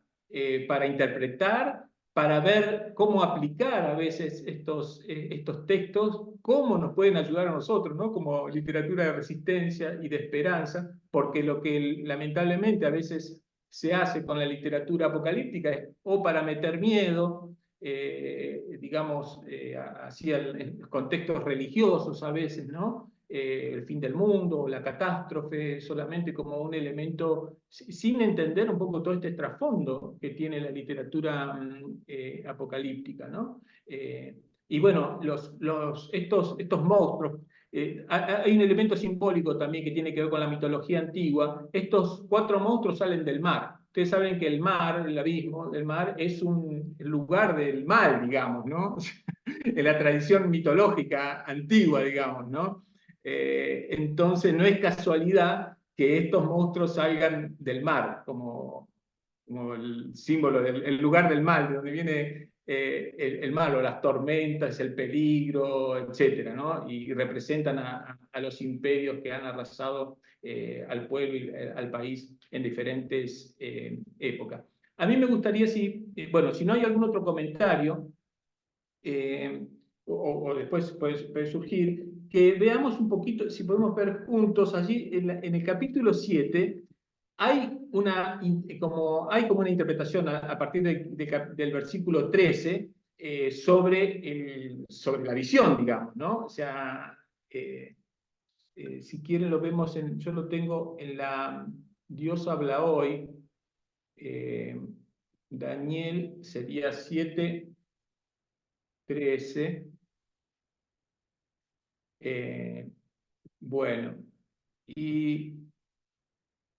para interpretar, para ver cómo aplicar a veces estos textos, cómo nos pueden ayudar a nosotros, ¿no? Como literatura de resistencia y de esperanza, porque lo que lamentablemente a veces se hace con la literatura apocalíptica es o para meter miedo, digamos, hacia contextos religiosos a veces, ¿no? El fin del mundo, la catástrofe, solamente como un elemento, sin entender un poco todo este trasfondo que tiene la literatura apocalíptica, ¿no? Y bueno, estos monstruos, hay un elemento simbólico también que tiene que ver con la mitología antigua. Estos 4 monstruos salen del mar. Ustedes saben que el mar, el abismo del mar, es un lugar del mal, digamos, ¿no? En la tradición mitológica antigua, digamos, ¿no? Entonces no es casualidad que estos monstruos salgan del mar, como el símbolo el lugar del mal, de donde viene el mal, o las tormentas, el peligro, etcétera, ¿no? Y representan a los imperios que han arrasado al pueblo y al país en diferentes épocas. A mí me gustaría, bueno, si no hay algún otro comentario, o después puede surgir, que veamos un poquito, si podemos ver juntos allí en el capítulo 7, hay como una interpretación a partir del versículo 13 sobre la visión, digamos, ¿no? O sea, si quieren lo vemos, yo lo tengo en la Dios habla hoy, Daniel sería 7:13. Bueno, y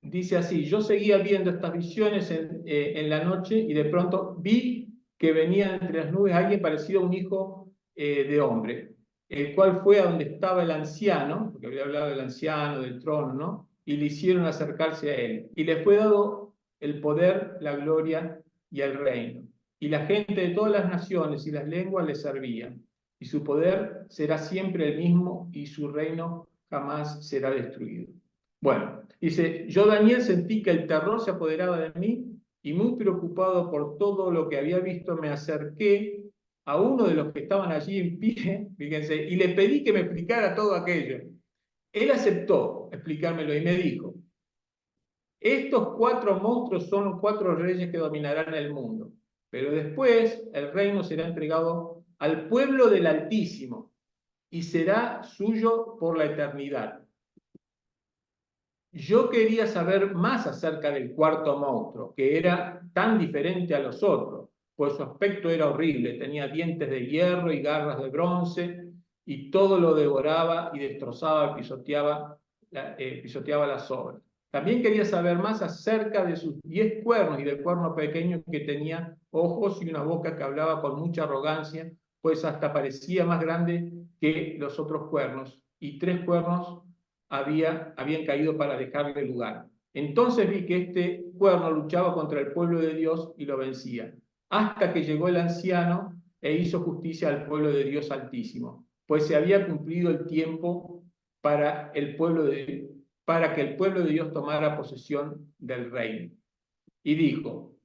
dice así: yo seguía viendo estas visiones en la noche, y de pronto vi que venía entre las nubes alguien parecido a un hijo de hombre, el cual fue a donde estaba el anciano, porque había hablado del anciano, del trono, ¿no? Y le hicieron acercarse a él. Y le fue dado el poder, la gloria y el reino. Y la gente de todas las naciones y las lenguas le servían. Y su poder será siempre el mismo, y su reino jamás será destruido. Bueno, dice: yo, Daniel, sentí que el terror se apoderaba de mí, y muy preocupado por todo lo que había visto, me acerqué a uno de los que estaban allí en pie, fíjense, y le pedí que me explicara todo aquello. Él aceptó explicármelo y me dijo: estos 4 monstruos son 4 reyes que dominarán el mundo, pero después el reino será entregado al pueblo del Altísimo y será suyo por la eternidad. Yo quería saber más acerca del 4.º monstruo, que era tan diferente a los otros, pues su aspecto era horrible, tenía dientes de hierro y garras de bronce, y todo lo devoraba y destrozaba y pisoteaba las obras. También quería saber más acerca de sus 10 cuernos y del cuerno pequeño, que tenía ojos y una boca que hablaba con mucha arrogancia, pues hasta parecía más grande que los otros cuernos, y 3 cuernos habían caído para dejarle lugar. Entonces vi que este cuerno luchaba contra el pueblo de Dios y lo vencía, hasta que llegó el anciano e hizo justicia al pueblo de Dios Altísimo, pues se había cumplido el tiempo para que el pueblo de Dios tomara posesión del reino. Y dijo: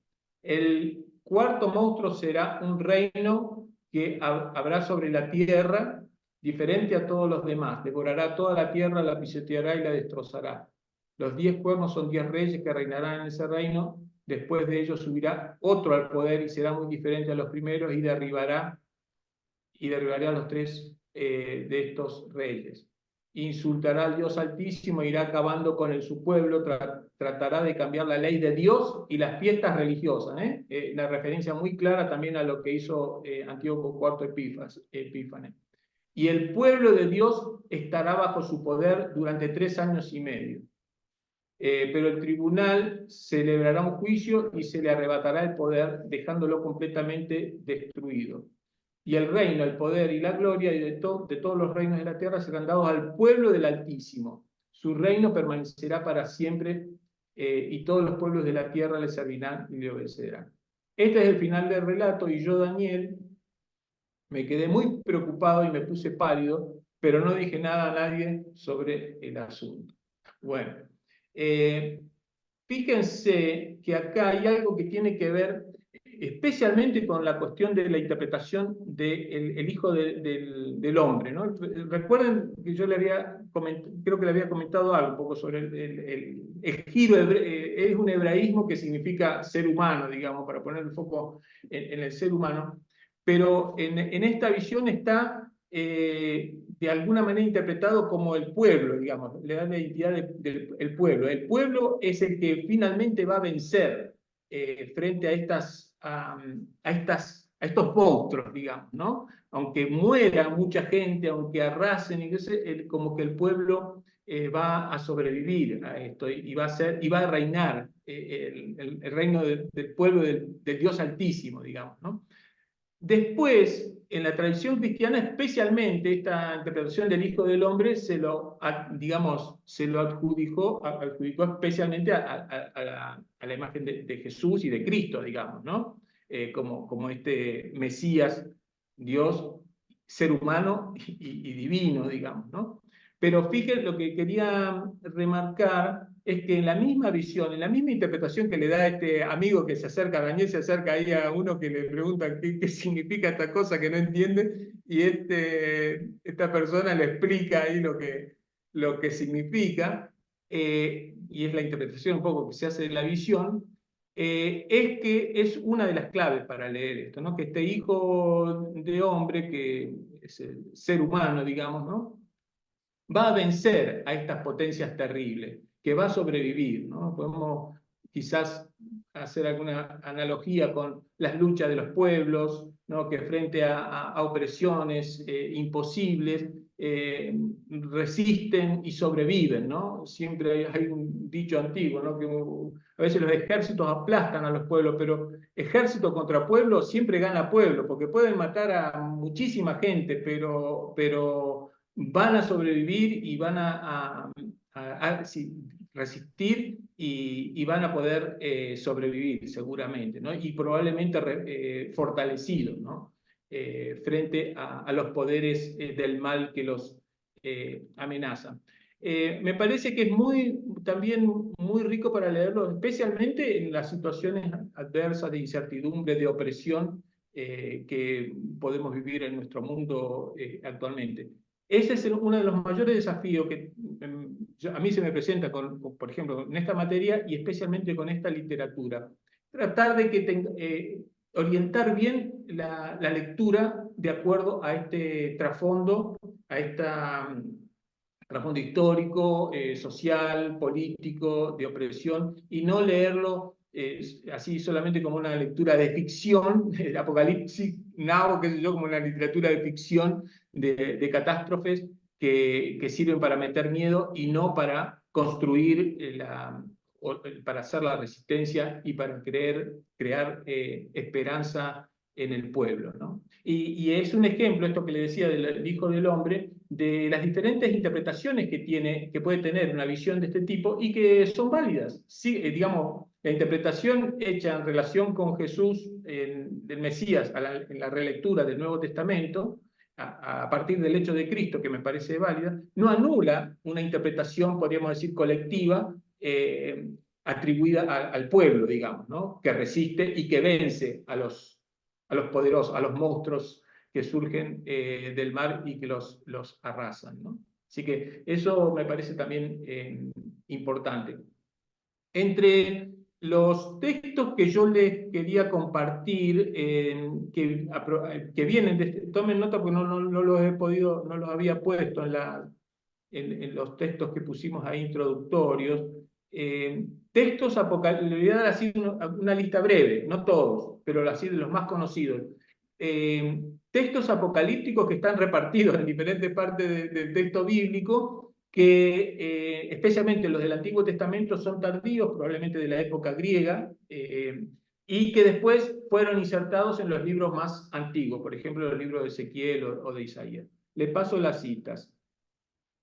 el 4.º monstruo será un reino que habrá sobre la tierra, diferente a todos los demás. Devorará toda la tierra, la pisoteará y la destrozará. Los 10 cuernos son 10 reyes que reinarán en ese reino. Después de ellos subirá otro al poder y será muy diferente a los primeros, y derribará a los 3 de estos reyes. Insultará al Dios Altísimo, irá acabando con su pueblo, tratará de cambiar la ley de Dios y las fiestas religiosas. Una referencia muy clara también a lo que hizo Antíoco IV Epífanes. Y el pueblo de Dios estará bajo su poder durante 3 años y medio. Pero el tribunal celebrará un juicio y se le arrebatará el poder, dejándolo completamente destruido. Y el reino, el poder y la gloria de todos los reinos de la tierra serán dados al pueblo del Altísimo. Su reino permanecerá para siempre, y todos los pueblos de la tierra le servirán y le obedecerán. Este es el final del relato, y yo, Daniel, me quedé muy preocupado y me puse pálido, pero no dije nada a nadie sobre el asunto. Bueno, fíjense que acá hay algo que tiene que ver especialmente con la cuestión de la interpretación del Hijo del Hombre, ¿no? Recuerden que yo creo que le había comentado algo un poco sobre el giro, es un hebraísmo que significa ser humano, digamos, para poner el foco en el ser humano, pero en esta visión está de alguna manera interpretado como el pueblo, digamos, le da la identidad del pueblo. El pueblo es el que finalmente va a vencer frente a estos monstruos, digamos, ¿no? Aunque muera mucha gente, aunque arrasen, como que el pueblo va a sobrevivir a esto y va a reinar el reino del pueblo del Dios Altísimo, digamos, ¿no? Después, en la tradición cristiana, especialmente esta interpretación del Hijo del Hombre digamos, se lo adjudicó especialmente a la imagen de Jesús y de Cristo, digamos, ¿no? Como este Mesías, Dios, ser humano y divino, digamos, ¿no? Pero fíjense, lo que quería remarcar es que en la misma visión, en la misma interpretación que le da este amigo que se acerca, Daniel se acerca ahí a uno que le pregunta qué significa esta cosa que no entiende, y esta persona le explica ahí lo que significa, y es la interpretación un poco que se hace de la visión, es que es una de las claves para leer esto, ¿no? Que este hijo de hombre, que es el ser humano, digamos, ¿no? Va a vencer a estas potencias terribles, que va a sobrevivir, ¿no? Podemos quizás hacer alguna analogía con las luchas de los pueblos, ¿no? Que frente a opresiones imposibles resisten y sobreviven, ¿no? Siempre hay un dicho antiguo, ¿no? Que a veces los ejércitos aplastan a los pueblos, pero ejército contra pueblo siempre gana pueblo, porque pueden matar a muchísima gente, pero van a sobrevivir y van sí, resistir y van a poder sobrevivir seguramente, ¿no? Y probablemente fortalecidos, ¿no? Frente a los poderes del mal que los amenazan. Me parece que es también muy rico para leerlo, especialmente en las situaciones adversas de incertidumbre, de opresión que podemos vivir en nuestro mundo actualmente. Ese es uno de los mayores desafíos que a mí se me presenta, por ejemplo, en esta materia y especialmente con esta literatura. Tratar de orientar bien la lectura de acuerdo a este trasfondo, a este trasfondo histórico, social, político, de opresión, y no leerlo así solamente como una lectura de ficción, el Apocalipsis Now, qué sé yo, como una literatura de ficción de catástrofes que sirven para meter miedo y no para construir para hacer la resistencia y para crear esperanza en el pueblo, ¿no? Y es un ejemplo, esto que le decía del Hijo del Hombre, de las diferentes interpretaciones que puede tener una visión de este tipo y que son válidas. Sí, digamos, la interpretación hecha en relación con Jesús, del Mesías, en la relectura del Nuevo Testamento, a partir del hecho de Cristo, que me parece válida, no anula una interpretación, podríamos decir, colectiva, atribuida al pueblo, digamos, ¿no? Que resiste y que vence a los poderosos, a los monstruos que surgen del mar y que los arrasan, ¿no? Así que eso me parece también importante. Entre los textos que yo les quería compartir, que vienen, tomen nota porque no los había puesto en los textos que pusimos ahí introductorios. Textos apocalípticos, le voy a dar así una lista breve, no todos, pero así de los más conocidos. Textos apocalípticos que están repartidos en diferentes partes del texto bíblico, que especialmente los del Antiguo Testamento son tardíos, probablemente de la época griega, y que después fueron insertados en los libros más antiguos, por ejemplo, los libros de Ezequiel o de Isaías. Le paso las citas.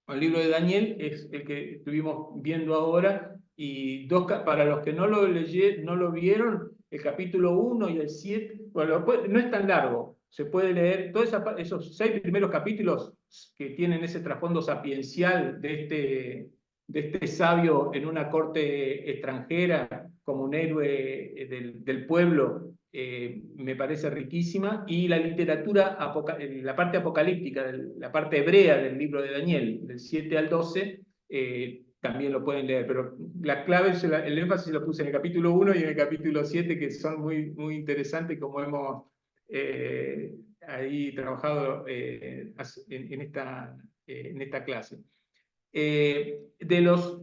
El libro de Daniel es el que estuvimos viendo ahora, y para los que no lo vieron, el capítulo 1 y el 7, bueno, no es tan largo, se puede leer todos esos 6 primeros capítulos que tienen ese trasfondo sapiencial de este sabio en una corte extranjera, como un héroe del pueblo, me parece riquísima, y la literatura, la parte apocalíptica, la parte hebrea del libro de Daniel, del 7 al 12, también lo pueden leer, pero la clave, el énfasis lo puse en el capítulo 1 y en el capítulo 7, que son muy, muy interesantes, como hemos ahí trabajado en esta clase. De los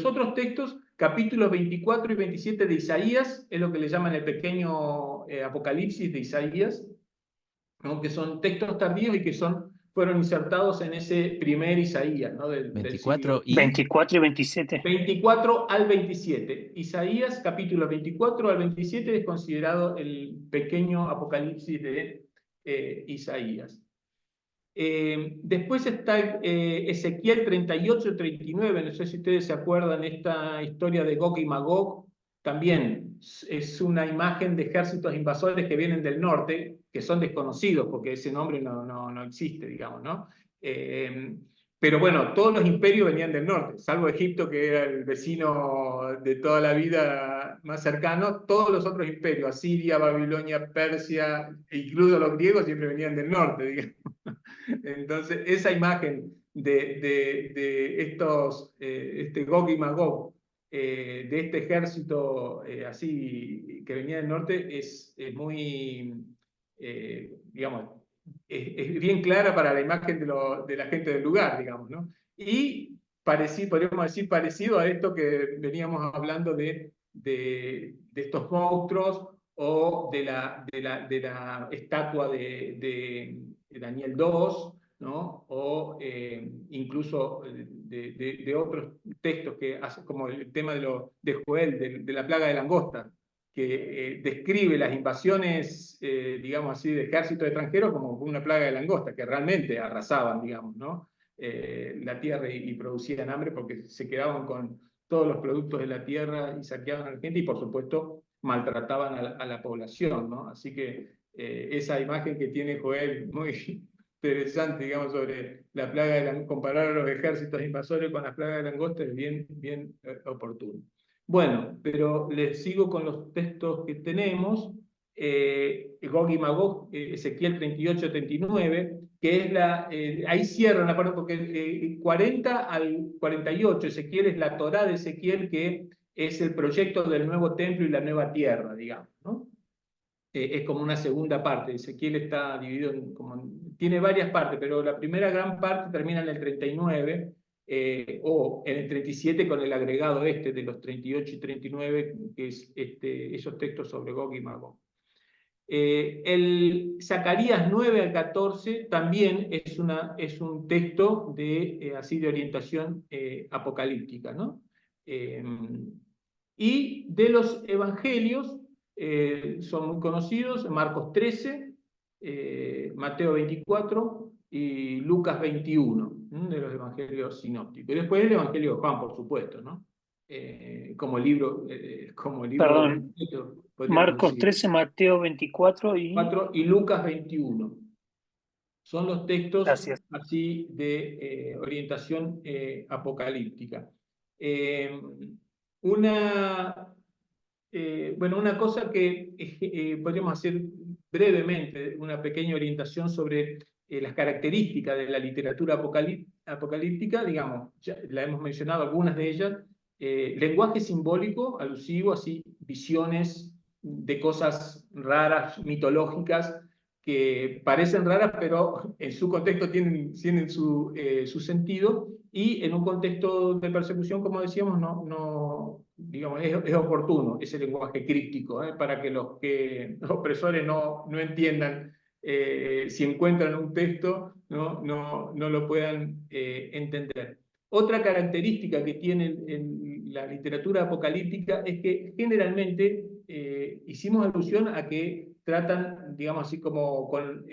otros textos, capítulos 24 y 27 de Isaías, es lo que le llaman el pequeño Apocalipsis de Isaías, ¿no? Que son textos tardíos y que fueron insertados en ese primer Isaías, ¿no? del 24 siglo. 24 y 27. 24 al 27. Isaías, capítulo 24 al 27, es considerado el pequeño Apocalipsis de Isaías. Después está Ezequiel 38-39, no sé si ustedes se acuerdan esta historia de Gog y Magog, también es una imagen de ejércitos invasores que vienen del norte, que son desconocidos porque ese nombre no existe, digamos, ¿no? Pero bueno, todos los imperios venían del norte, salvo Egipto, que era el vecino de toda la vida más cercano. Todos los otros imperios, Asiria, Babilonia, Persia, incluso los griegos, siempre venían del norte, digamos. Entonces, esa imagen de estos, este Gog y Magog, de este ejército así que venía del norte, es muy, digamos, es bien clara para la imagen de la gente del lugar, digamos, ¿no? Y podríamos decir parecido a esto que veníamos hablando de estos monstruos o de la estatua de Daniel 2, ¿no? O incluso de otros textos que hacen, como el tema de Joel, de la plaga de langosta, que describe las invasiones, digamos así, de ejércitos extranjeros como una plaga de langosta, que realmente arrasaban, digamos, ¿no? La tierra y producían hambre porque se quedaban con todos los productos de la tierra y saqueaban a la gente y, por supuesto, maltrataban a la población, ¿no? Así que esa imagen que tiene Joel, muy interesante, digamos, sobre la plaga de langosta, comparar a los ejércitos invasores con la plaga de langosta, es bien oportuno. Bueno, pero les sigo con los textos que tenemos. Gog y Magog, Ezequiel 38-39, que es ahí cierran la parte, porque 40 al 48, Ezequiel es la Torá de Ezequiel, que es el proyecto del nuevo templo y la nueva tierra, digamos, ¿no? Es como una segunda parte. Ezequiel está dividido tiene varias partes, pero la primera gran parte termina en el 39, o en el 37 con el agregado de los 38 y 39, que es esos textos sobre Gog y Magog. El Zacarías 9 al 14 también es un texto así de orientación apocalíptica, ¿no? Y de los evangelios son muy conocidos: Marcos 13, Mateo 24 y Lucas 21, de los evangelios sinópticos. Y después el evangelio de Juan, por supuesto, ¿no? Como libro. Perdón, Marcos decir. 13, Mateo 24 y Lucas 21. Son los textos Gracias. así de orientación apocalíptica. Una cosa que podríamos hacer brevemente, una pequeña orientación sobre las características de la literatura apocalíptica, digamos, ya la hemos mencionado algunas de ellas. Lenguaje simbólico, alusivo, así, visiones de cosas raras, mitológicas, que parecen raras, pero en su contexto tienen su sentido, y en un contexto de persecución, como decíamos, digamos, es oportuno ese lenguaje críptico, para que los opresores no entiendan, si encuentran un texto, no lo puedan entender. Otra característica que tiene en la literatura apocalíptica es que generalmente hicimos alusión a que tratan, digamos así, como con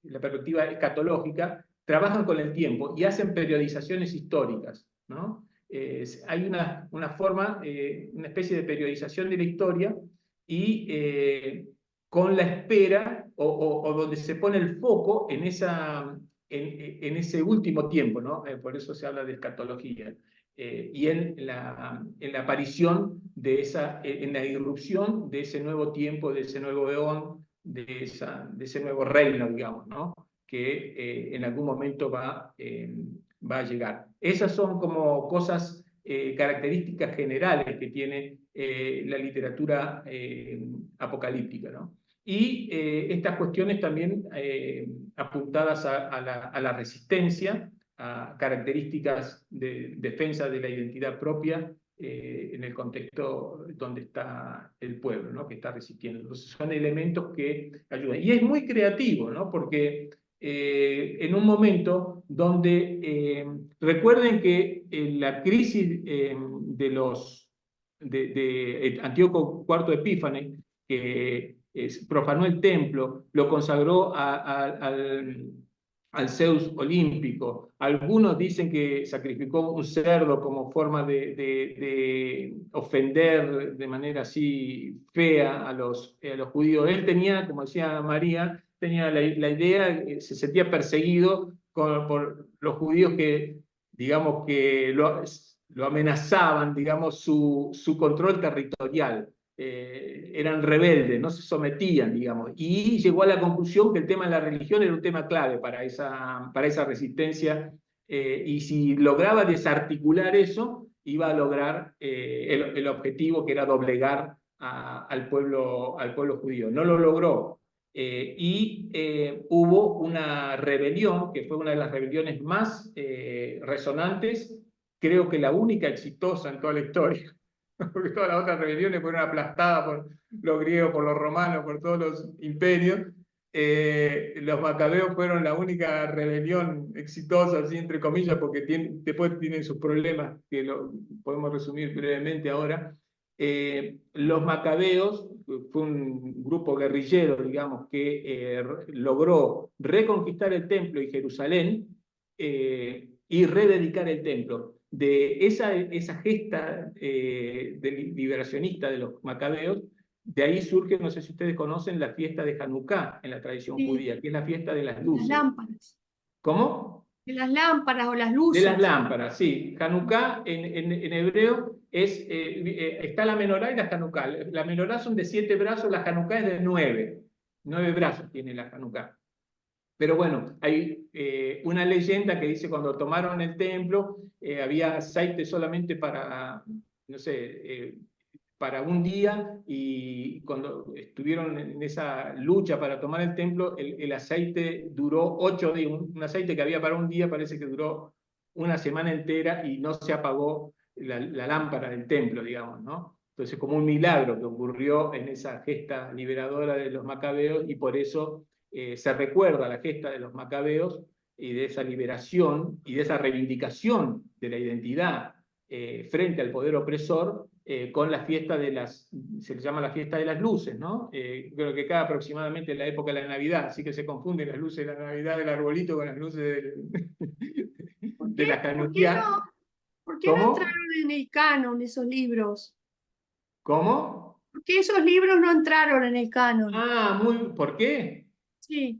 la perspectiva escatológica, trabajan con el tiempo y hacen periodizaciones históricas, ¿no? Hay una forma, una especie de periodización de la historia, y con la espera, o donde se pone el foco en ese último tiempo, ¿no? Por eso se habla de escatología. Y en la aparición en la irrupción de ese nuevo tiempo, de ese nuevo eón, de ese nuevo reino, digamos, ¿no? Que en algún momento va a llegar. Esas son como cosas, características generales que tiene la literatura apocalíptica, ¿no? y estas cuestiones también apuntadas a la resistencia, a características de defensa de la identidad propia en el contexto donde está el pueblo, ¿no? Que está resistiendo. Entonces son elementos que ayudan. Y es muy creativo, ¿no? Porque en un momento donde recuerden que la crisis de Antíoco IV Epífanes, que profanó el templo, lo consagró al Zeus olímpico. Algunos dicen que sacrificó un cerdo como forma de ofender de manera así fea a los judíos. Él tenía, como decía María, tenía la idea, se sentía perseguido por los judíos que, digamos, que lo amenazaban, digamos, su control territorial. Eran rebeldes, no se sometían, digamos, y llegó a la conclusión que el tema de la religión era un tema clave para esa resistencia, y si lograba desarticular eso, iba a lograr el objetivo, que era doblegar al pueblo judío. No lo logró, y hubo una rebelión, que fue una de las rebeliones más resonantes, creo que la única exitosa en toda la historia, porque todas las otras rebeliones fueron aplastadas por los griegos, por los romanos, por todos los imperios. Los macabeos fueron la única rebelión exitosa, así entre comillas, porque después tienen sus problemas, que lo podemos resumir brevemente ahora. Los macabeos fue un grupo guerrillero, digamos, que logró reconquistar el templo y Jerusalén, y rededicar el templo. De esa gesta liberacionista de los macabeos, de ahí surge, no sé si ustedes conocen, la fiesta de Hanukkah en la tradición judía, que es la fiesta de las Las luces. lámparas. ¿Cómo? De las lámparas o las De luces. las lámparas, sí. Hanukkah en hebreo está la menorá y la Hanukkah. La menorá son de 7 brazos, la Hanukkah es de 9. 9 brazos tiene la Hanukkah. Pero bueno, hay una leyenda que dice cuando tomaron el templo, había aceite solamente para, no sé, para un día, y cuando estuvieron en esa lucha para tomar el templo, el aceite duró 8 días. Un aceite que había para un día parece que duró una semana entera y no se apagó la lámpara del templo, digamos, ¿no? Entonces, como un milagro que ocurrió en esa gesta liberadora de los macabeos, y por eso se recuerda la gesta de los macabeos y de esa liberación y de esa reivindicación de la identidad frente al poder opresor, con la fiesta se le llama la fiesta de las luces, ¿no? Creo que cae aproximadamente en la época de la Navidad, así que se confunden las luces de la Navidad del arbolito con las luces de la Hanukkah. ¿Por qué no ¿Cómo? entraron en el canon esos libros? ¿Cómo? ¿Por qué esos libros no entraron en el canon? ¿Por qué? Sí.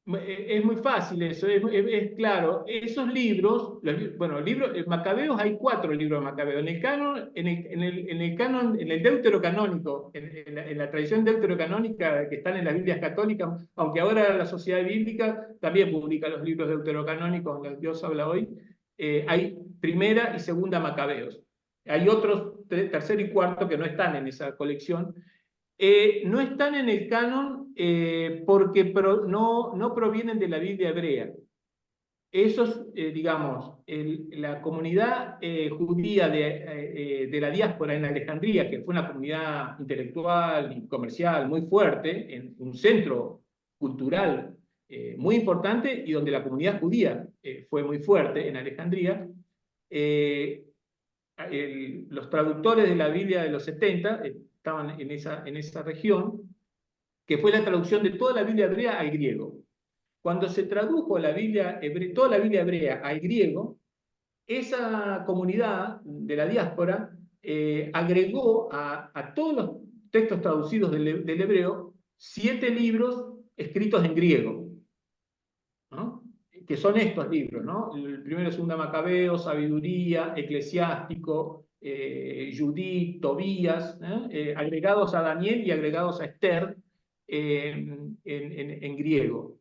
Es muy fácil eso, es claro. Esos libros, bueno, Macabeos, hay 4 libros de Macabeos. En el canon, en el deuterocanónico, en la tradición deuterocanónica que están en las Biblias católicas, aunque ahora la Sociedad Bíblica también publica los libros deuterocanónicos, donde Dios habla hoy, hay primera y segunda Macabeos. Hay otros, tercero y cuarto, que no están en esa colección. No están en el canon porque no provienen de la Biblia hebrea. Esos, digamos, la comunidad judía de la diáspora en Alejandría, que fue una comunidad intelectual y comercial muy fuerte, en un centro cultural muy importante, y donde la comunidad judía fue muy fuerte en Alejandría, los traductores de la Biblia de los 70 estaban en esa región, que fue la traducción de toda la Biblia hebrea al griego. Cuando se tradujo toda la Biblia hebrea al griego, esa comunidad de la diáspora agregó a todos los textos traducidos del hebreo 7 libros escritos en griego, ¿no? Que son estos libros, ¿no? El primero, segundo Macabeo, Sabiduría, Eclesiástico, Judith, Tobías, agregados a Daniel y agregados a Esther en griego.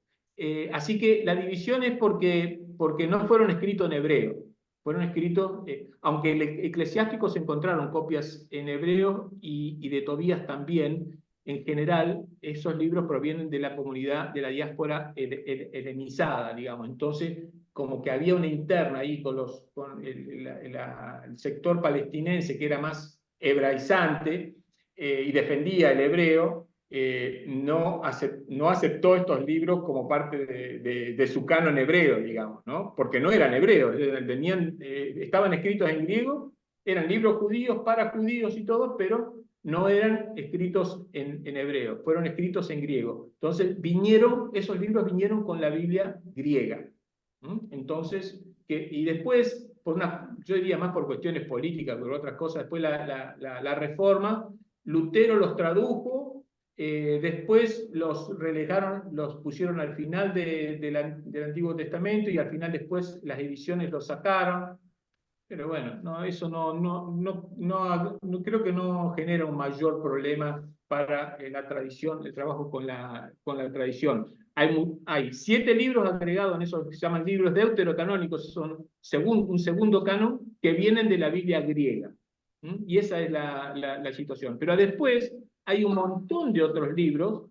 Así que la división es porque no fueron escritos en hebreo, fueron escritos, aunque el Eclesiástico se encontraron copias en hebreo y de Tobías también, en general, esos libros provienen de la comunidad, de la diáspora helenizada, digamos. Entonces, como que había una interna ahí con el sector palestinense que era más hebraizante y defendía el hebreo, no aceptó estos libros como parte de su canon hebreo, digamos, ¿no? Porque no eran hebreos, estaban escritos en griego, eran libros judíos para judíos y todo, pero no eran escritos en hebreo, fueron escritos en griego. Entonces esos libros vinieron con la Biblia griega. Entonces, y después, yo diría más por cuestiones políticas, por otras cosas, después la Reforma, Lutero los tradujo, después los relegaron, los pusieron al final del Antiguo Testamento y al final después las ediciones los sacaron. Pero bueno, no, eso no creo que no genera un mayor problema para la tradición, el trabajo con la tradición. Hay 7 libros agregados en esos que se llaman libros deuterocanónicos, son un segundo canon que vienen de la Biblia griega. Y esa es la situación. Pero después hay un montón de otros libros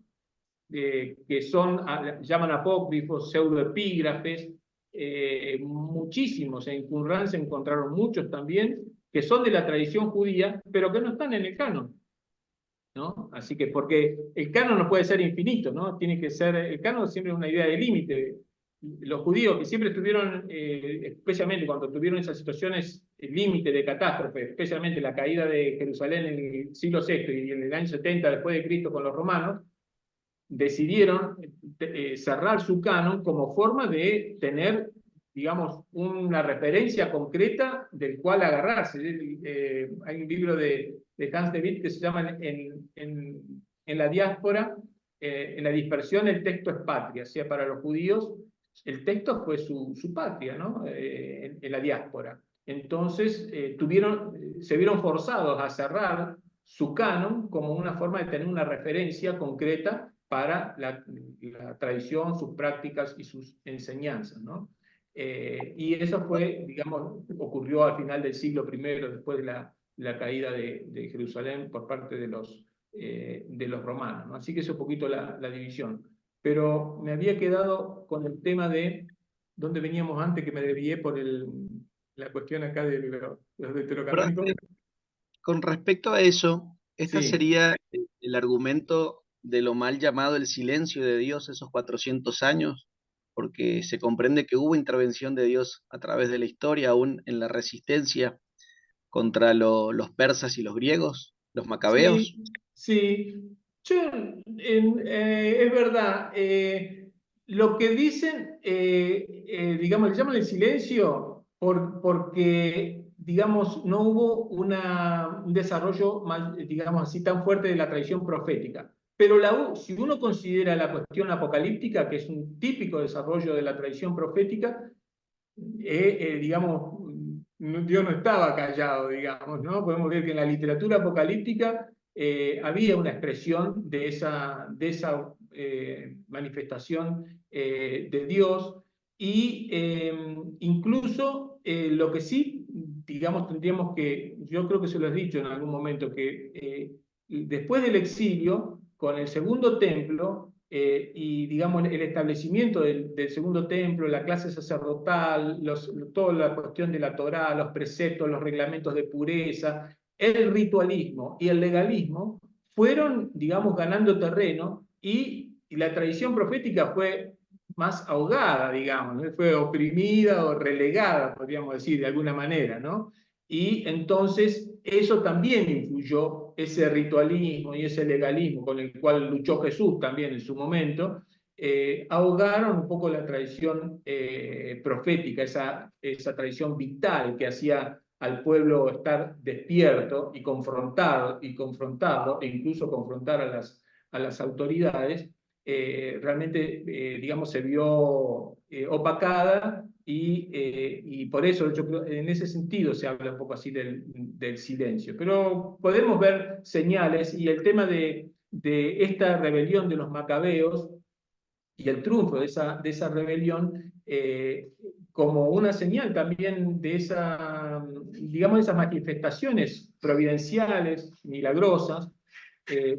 que llaman apócrifos, pseudoepígrafes, muchísimos. En Qumrán se encontraron muchos también que son de la tradición judía, pero que no están en el canon, ¿no? Así que, porque el canon no puede ser infinito, ¿no? Tiene que ser, el canon siempre es una idea de límite. Los judíos que siempre estuvieron, especialmente cuando tuvieron esas situaciones límite de catástrofe, especialmente la caída de Jerusalén en el siglo VI y en el año 70 después de Cristo con los romanos, decidieron cerrar su canon como forma de tener, digamos, una referencia concreta del cual agarrarse. Hay un libro de Hans de Witt que se llama en la diáspora, en la dispersión el texto es patria, o sea, para los judíos el texto fue su patria, ¿no? En la diáspora. Entonces se vieron forzados a cerrar su canon como una forma de tener una referencia concreta para la tradición, sus prácticas y sus enseñanzas, ¿no? Y eso fue, digamos, ocurrió al final del siglo I, después de la caída de Jerusalén por parte de los romanos, ¿no? Así que eso es un poquito la división. Pero me había quedado con el tema de dónde veníamos antes, que me desvié por la cuestión acá de los deuterocanónicos. Con respecto a eso, este Sí. sería el argumento de lo mal llamado el silencio de Dios esos 400 años, porque se comprende que hubo intervención de Dios a través de la historia, aún en la resistencia contra los persas y los griegos, los macabeos. Sí. Es verdad. Lo que dicen, digamos, le llaman el silencio porque, digamos, no hubo un desarrollo, digamos así, tan fuerte de la tradición profética. Pero si uno considera la cuestión apocalíptica, que es un típico desarrollo de la tradición profética, digamos, Dios no estaba callado, digamos, ¿no? Podemos ver que en la literatura apocalíptica había una expresión de esa manifestación de Dios y incluso lo que sí, digamos, tendríamos que, yo creo que se lo he dicho en algún momento, que después del exilio, con el segundo templo, y digamos el establecimiento del segundo templo, la clase sacerdotal, toda la cuestión de la Torá, los preceptos, los reglamentos de pureza, el ritualismo y el legalismo fueron, digamos, ganando terreno y la tradición profética fue más ahogada, digamos, ¿no? Fue oprimida o relegada, podríamos decir, de alguna manera, ¿no? Y entonces eso también influyó, ese ritualismo y ese legalismo con el cual luchó Jesús también en su momento, ahogaron un poco la tradición profética, esa tradición vital que hacía al pueblo estar despierto y confrontarlo, e incluso confrontar a las autoridades, realmente, digamos, se vio opacada y por eso yo creo, en ese sentido se habla un poco así del silencio. Pero podemos ver señales y el tema de esta rebelión de los macabeos y el triunfo de esa rebelión como una señal también de digamos, esas manifestaciones providenciales, milagrosas,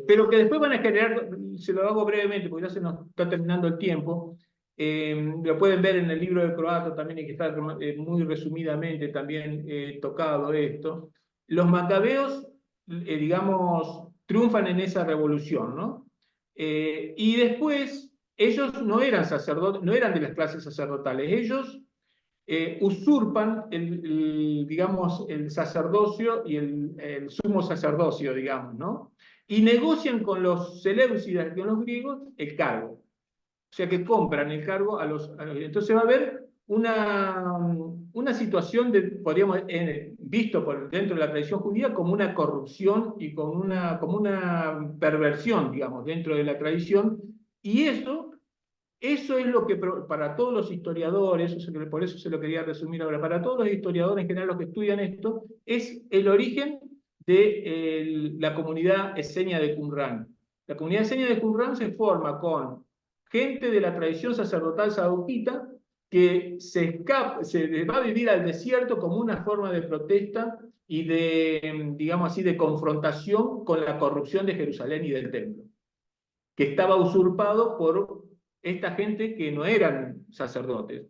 pero que después van a generar, se lo hago brevemente porque ya se nos está terminando el tiempo, lo pueden ver en el libro de Croato también, y que está muy resumidamente también tocado esto. Los macabeos, digamos, triunfan en esa revolución, ¿no? Y después, ellos no eran sacerdotes, no eran de las clases sacerdotales, ellos usurpan digamos, el sacerdocio y el sumo sacerdocio, digamos, ¿no? Y negocian con los seleucidas y con los griegos el cargo. O sea que compran el cargo a los... Entonces va a haber una situación, podríamos, visto dentro de la tradición judía, como una corrupción y como una perversión, digamos, dentro de la tradición. Y eso es lo que para todos los historiadores, por eso se lo quería resumir ahora, para todos los historiadores en general, los que estudian esto, es el origen de la comunidad esenia de Qumran. La comunidad esenia de Qumran se forma con gente de la tradición sacerdotal sadoquita que se va a vivir al desierto como una forma de protesta y de, digamos así, de confrontación con la corrupción de Jerusalén y del templo, que estaba usurpado por esta gente que no eran sacerdotes,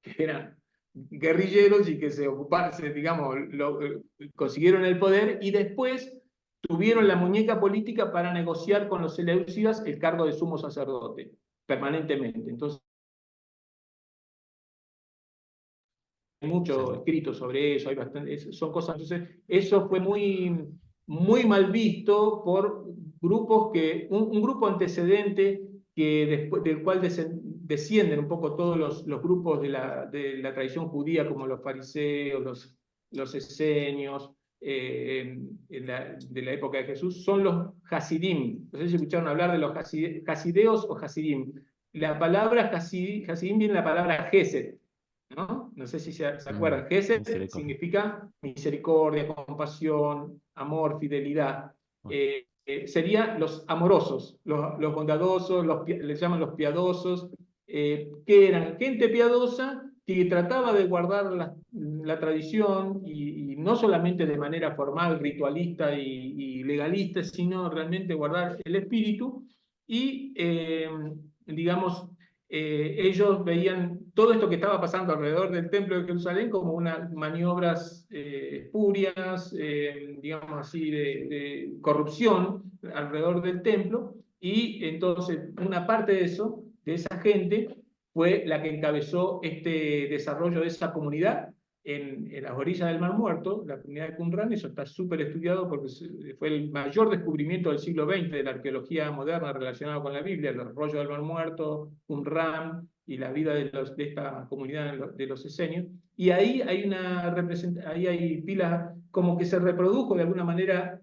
que eran guerrilleros y que se ocuparon, digamos, consiguieron el poder y después tuvieron la muñeca política para negociar con los seleucidas el cargo de sumo sacerdote, permanentemente. Entonces, hay mucho escrito sobre eso, hay bastante, son cosas, entonces, eso fue muy, muy mal visto por grupos un grupo antecedente del cual descienden un poco todos los grupos de la tradición judía, como los fariseos, los esenios, de la época de Jesús, son los hasidim. No sé si escucharon hablar de los hasideos o hasidim. La palabra hasidim viene de la palabra gesed, ¿no? No sé si se acuerdan. Gesed significa misericordia, compasión, amor, fidelidad. Serían los amorosos, los bondadosos, les llaman los piadosos, que eran gente piadosa que trataba de guardar la tradición y no solamente de manera formal, ritualista y legalista, sino realmente guardar el espíritu y, digamos, ellos veían todo esto que estaba pasando alrededor del templo de Jerusalén como unas maniobras espurias, digamos así, de corrupción alrededor del templo, y entonces una parte de eso, de esa gente, fue la que encabezó este desarrollo de esa comunidad en las orillas del Mar Muerto, la comunidad de Qumran. Eso está súper estudiado porque fue el mayor descubrimiento del siglo XX de la arqueología moderna relacionado con la Biblia, los rollos del Mar Muerto, Qumran y la vida de esta comunidad de los esenios. Y ahí hay ahí hay pilas, como que se reprodujo de alguna manera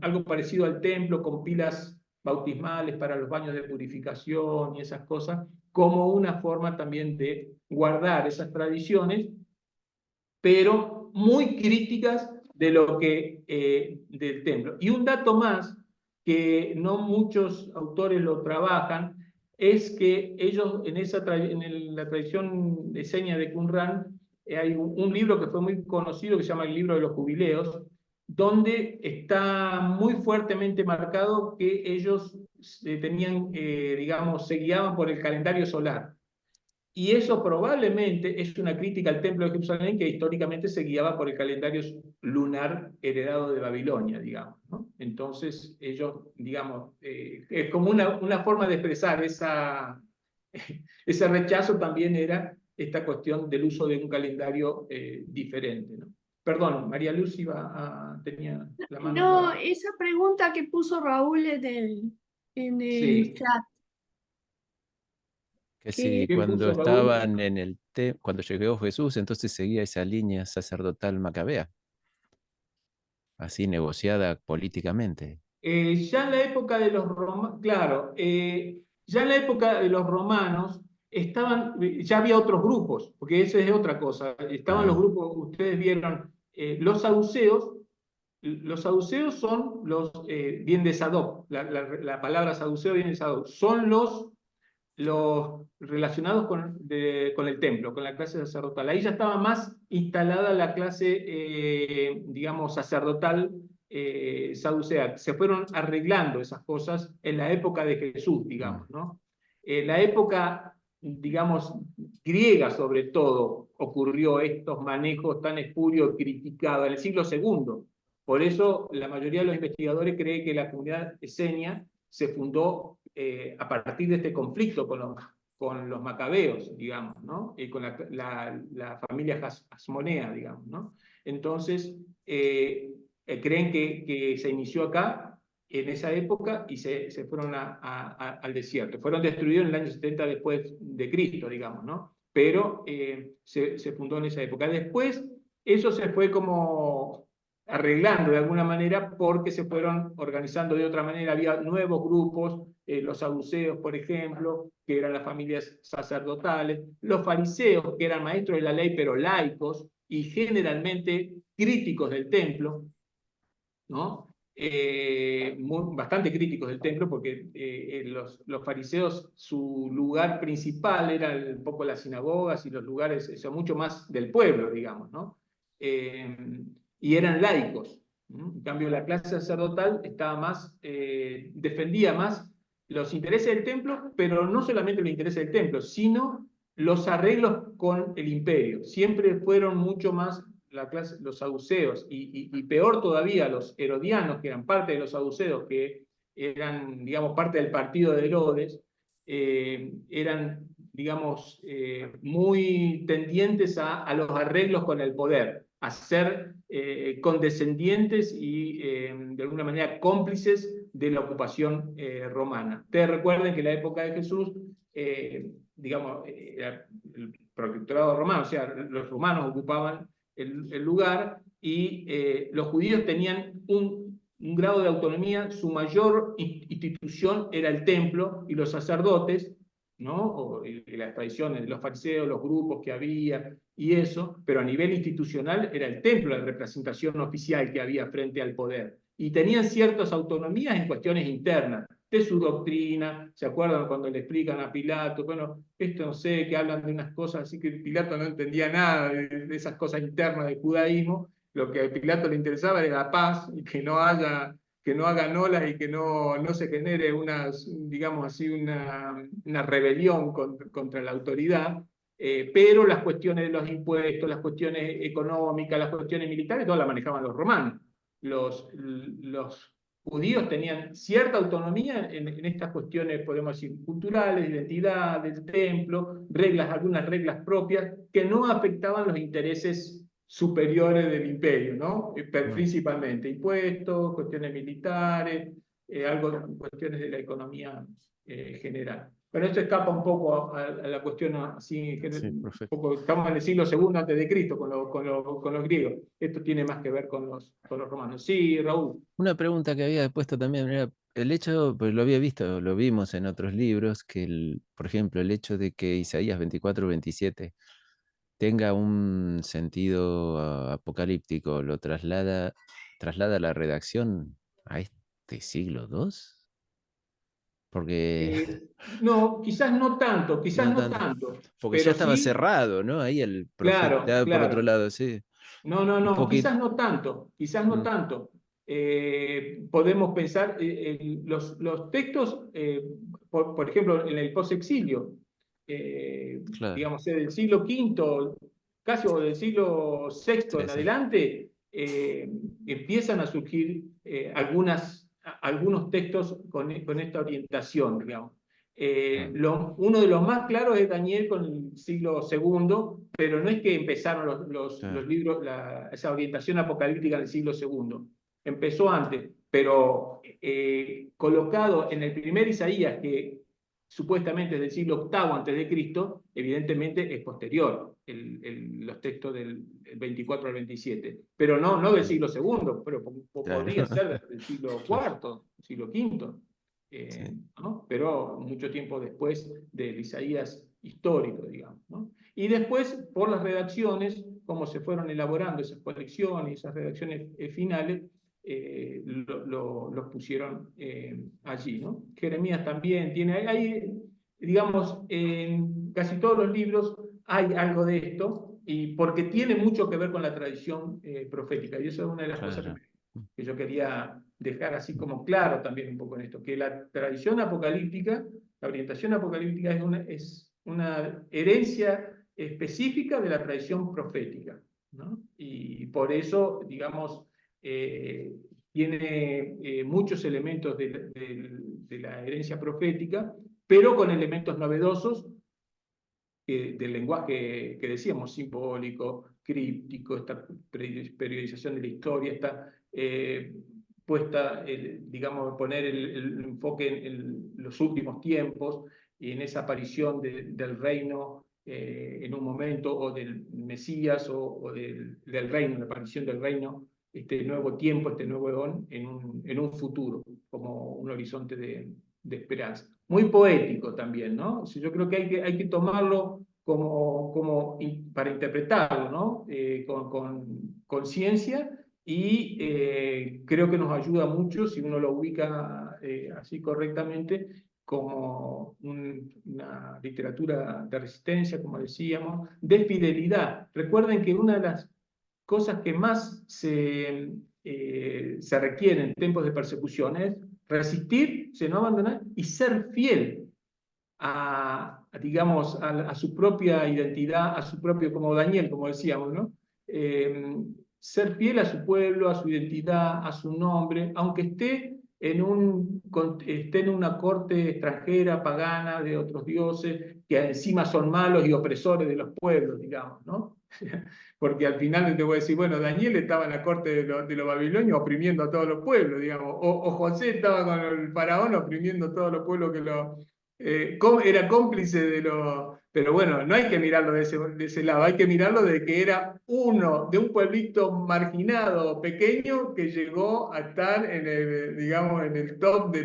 algo parecido al templo, con pilas bautismales para los baños de purificación y esas cosas, como una forma también de guardar esas tradiciones, pero muy críticas de del templo. Y un dato más, que no muchos autores lo trabajan, es que ellos en la tradición esenia de Qumran, hay un libro que fue muy conocido que se llama el Libro de los Jubileos, donde está muy fuertemente marcado que ellos digamos, se guiaban por el calendario solar. Y eso probablemente es una crítica al templo de Jerusalén, que históricamente se guiaba por el calendario lunar heredado de Babilonia, digamos, ¿no? Entonces ellos, digamos, es como una forma de expresar ese rechazo, también era esta cuestión del uso de un calendario diferente, ¿no? Perdón, María Luz tenía la mano. No, esa pregunta que puso Raúl en el Sí. chat. Que sí, ¿Qué cuando puso Raúl? estaban cuando llegó Jesús, entonces seguía esa línea sacerdotal macabea, así negociada políticamente. Ya en la época de los romanos, claro, ya en la época de los romanos ya había otros grupos, porque eso es otra cosa. Estaban los grupos, ustedes vieron, los saduceos son vienen de Sadoc, la palabra saduceo viene de Sadoc, son los relacionados con el templo, con la clase sacerdotal. Ahí ya estaba más instalada la clase, digamos, sacerdotal saducea. Se fueron arreglando esas cosas en la época de Jesús, digamos, ¿no? En la época, digamos, griega sobre todo, ocurrió estos manejos tan espurios criticados en el siglo II. Por eso la mayoría de los investigadores cree que la comunidad esenia se fundó a partir de este conflicto con los macabeos, digamos, ¿no? Y con la familia Hasmonea, digamos, ¿no? Entonces, creen que se inició acá, en esa época, y se fueron al desierto. Fueron destruidos en el año 70 después de Cristo, digamos, ¿no? Pero se fundó en esa época. Después, eso se fue como arreglando de alguna manera porque se fueron organizando de otra manera. Había nuevos grupos, los saduceos, por ejemplo, que eran las familias sacerdotales, los fariseos, que eran maestros de la ley, pero laicos, y generalmente críticos del templo, ¿no? Bastante críticos del templo, porque los fariseos, su lugar principal era un poco las sinagogas y los lugares, eso, mucho más del pueblo, digamos, ¿no? Y eran laicos. En cambio, la clase sacerdotal estaba más, defendía más los intereses del templo, pero no solamente los intereses del templo, sino los arreglos con el imperio. Siempre fueron mucho más la clase, los saduceos, y peor todavía los herodianos, que eran parte de los saduceos, que eran, digamos, parte del partido de Herodes, eran, digamos, muy tendientes a los arreglos con el poder, a ser condescendientes y, de alguna manera, cómplices de la ocupación romana. Ustedes recuerden que en la época de Jesús, digamos, era el protectorado romano, o sea, los romanos ocupaban el lugar, y los judíos tenían un grado de autonomía. Su mayor institución era el templo y los sacerdotes, ¿no? Y las tradiciones de los fariseos, los grupos que había y eso, pero a nivel institucional era el templo la representación oficial que había frente al poder. Y tenían ciertas autonomías en cuestiones internas de su doctrina. ¿Se acuerdan cuando le explican a Pilato? Bueno, esto no sé, que hablan de unas cosas así, que Pilato no entendía nada de esas cosas internas del judaísmo. Lo que a Pilato le interesaba era la paz, y que no hagan olas, y que no se genere digamos así, una rebelión contra la autoridad. Pero las cuestiones de los impuestos, las cuestiones económicas, las cuestiones militares, todas las manejaban los romanos. Los judíos tenían cierta autonomía en estas cuestiones, podemos decir, culturales, identidad del templo, algunas reglas propias que no afectaban los intereses superiores del imperio, ¿no? Principalmente impuestos, cuestiones militares, cuestiones de la economía general. Pero esto escapa un poco a la cuestión así, Sí, estamos en el siglo II antes de Cristo con los griegos. Esto tiene más que ver con los romanos. Sí, Raúl. Una pregunta que había puesto también era el hecho, pues lo había visto, lo vimos en otros libros, que por ejemplo, el hecho de que Isaías 24-27 tenga un sentido apocalíptico, lo traslada la redacción a este siglo II. Porque No, quizás no tanto, no tanto. Porque ya pero estaba sí, cerrado, ¿no? Ahí el claro, profeta, por otro claro. lado, sí. Un No, poquito. quizás no tanto, quizás no tanto. Podemos pensar, los textos, por ejemplo, en el post-exilio, Claro. digamos, del siglo V, casi, o del siglo VI Sí, en sí. adelante, empiezan a surgir algunos textos con esta orientación, digamos. Uno de los más claros es Daniel con el siglo II, pero no es que empezaron los libros, esa orientación apocalíptica en el siglo II. Empezó antes, pero colocado en el primer Isaías, que supuestamente es del siglo VIII antes de Cristo, evidentemente es posterior, los textos del 24 al 27, pero no del siglo II, pero podría ser del siglo IV, siglo V. ¿No? Pero mucho tiempo después del Isaías histórico, digamos, ¿no? Y después, por las redacciones, cómo se fueron elaborando esas colecciones, esas redacciones finales, los pusieron allí, ¿no? Jeremías también tiene, digamos, en casi todos los libros hay algo de esto, y porque tiene mucho que ver con la tradición profética, y eso es una de las cosas que que yo quería dejar así como claro también un poco en esto, que la tradición apocalíptica, la orientación apocalíptica es una herencia específica de la tradición profética, ¿no? Y por eso, digamos, tiene muchos elementos de la herencia profética, pero con elementos novedosos del lenguaje que decíamos, simbólico, críptico, esta periodización de la historia, esta puesta, digamos, poner el enfoque en los últimos tiempos y en esa aparición del reino en un momento, o del Mesías, o del reino, la aparición del reino, este nuevo tiempo, este nuevo eón, en un futuro, como un horizonte de esperanza. Muy poético también, ¿no? O sea, yo creo que hay que tomarlo para interpretarlo, ¿no? Con conciencia, y creo que nos ayuda mucho si uno lo ubica así correctamente como una literatura de resistencia, como decíamos, de fidelidad. Recuerden que una de las cosas que más se requiere en tiempos de persecución es resistirse, no abandonar y ser fiel digamos, a su propia identidad, a su propio, como Daniel, como decíamos, ¿no? Ser fiel a su pueblo, a su identidad, a su nombre, aunque esté en una corte extranjera, pagana, de otros dioses, que encima son malos y opresores de los pueblos, digamos, ¿no? Porque al final te voy a decir, bueno, Daniel estaba en la corte de los babilonios oprimiendo a todos los pueblos, digamos, o José estaba con el faraón oprimiendo a todos los pueblos que era cómplice de lo... Pero bueno, no hay que mirarlo de ese lado, hay que mirarlo de que era uno de un pueblito marginado, pequeño, que llegó a estar digamos, en el top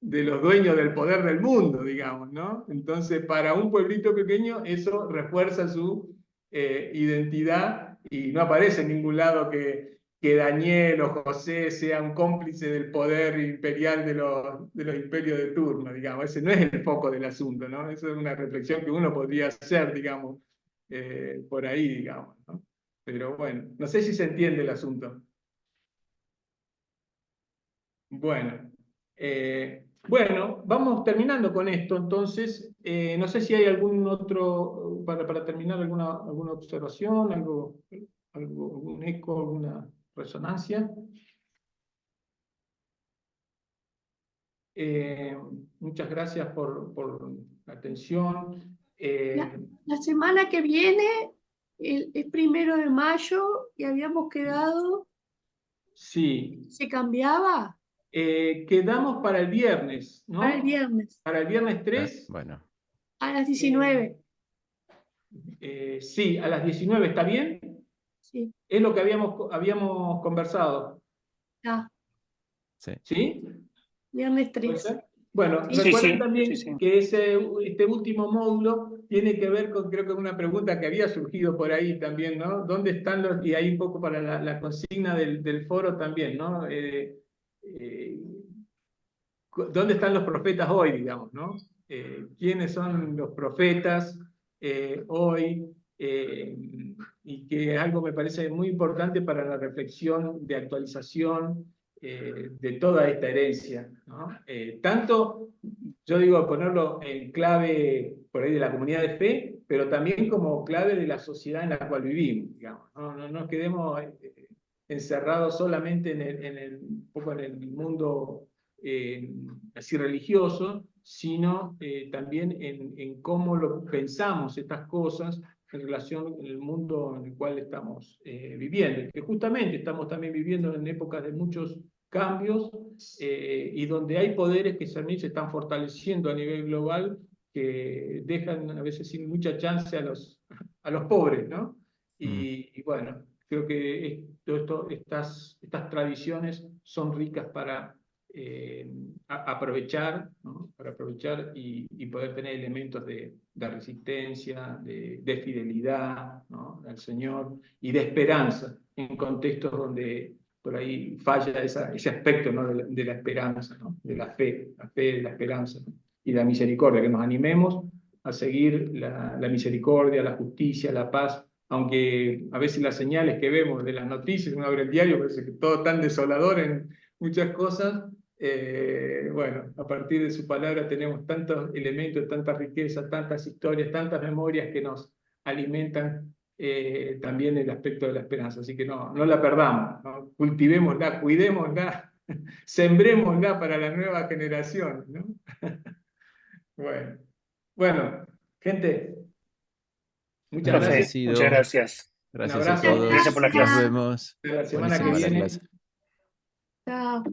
de los dueños del poder del mundo, digamos, ¿no? Entonces, para un pueblito pequeño, eso refuerza su identidad, y no aparece en ningún lado que Daniel o José sean cómplices del poder imperial de los imperios de turno, digamos. Ese no es el foco del asunto, ¿no? Eso es una reflexión que uno podría hacer, digamos, por ahí, digamos, ¿no? Pero bueno, no sé si se entiende el asunto. Bueno, vamos terminando con esto, entonces. No sé si hay algún otro, para terminar, alguna observación, algún eco, alguna resonancia. Muchas gracias por la atención. La semana que viene es 1 de mayo y habíamos quedado, Sí, ¿se cambiaba? quedamos para el viernes, ¿no? Para el viernes, Para el viernes 3. Bueno, a las 19. Sí, a las 19, ¿está bien? Sí, Es lo que habíamos conversado, está. sí. ¿sí? Viernes ¿Puede 3. ser? Bueno, Sí, recuerden sí, también sí. que este último módulo tiene que ver con, creo que una pregunta que había surgido por ahí también, ¿no? ¿Dónde están y ahí un poco para la consigna del foro también, ¿no? ¿Dónde están los profetas hoy, digamos, ¿no? ¿Quiénes son los profetas hoy? Y que algo me parece muy importante para la reflexión de actualización de toda esta herencia, ¿no? Tanto, yo digo, ponerlo en clave por ahí de la comunidad de fe, pero también como clave de la sociedad en la cual vivimos, digamos. No nos quedemos encerrados solamente un poco en el mundo así religioso, sino también en cómo pensamos estas cosas en relación con el mundo en el cual estamos viviendo, que justamente estamos también viviendo en épocas de muchos cambios y donde hay poderes que también se están fortaleciendo a nivel global, que dejan a veces sin mucha chance a los pobres, ¿no? Y bueno, creo que estas tradiciones son ricas para aprovechar, ¿no? Para aprovechar y poder tener elementos de resistencia, de fidelidad, ¿no? Al Señor, y de esperanza en contextos donde por ahí falla ese aspecto, ¿no? de la esperanza, ¿no? De la fe, la esperanza, ¿no? Y la misericordia, que nos animemos a seguir la misericordia, la justicia, la paz aunque a veces las señales que vemos de las noticias, uno abre el diario, parece que todo tan desolador en muchas cosas. Bueno, a partir de su palabra tenemos tantos elementos, tanta riqueza, tantas historias, tantas memorias que nos alimentan también el aspecto de la esperanza. Así que no la perdamos, ¿no? Cultivémosla, cuidémosla, sembrémosla para la nueva generación, ¿no? Bueno, gente, muchas Profe, gracias. muchas gracias. Gracias a abrazo. todos. Gracias por la clase. Nos vemos. Hasta la semana que Buenísima la viene. clase. Chao.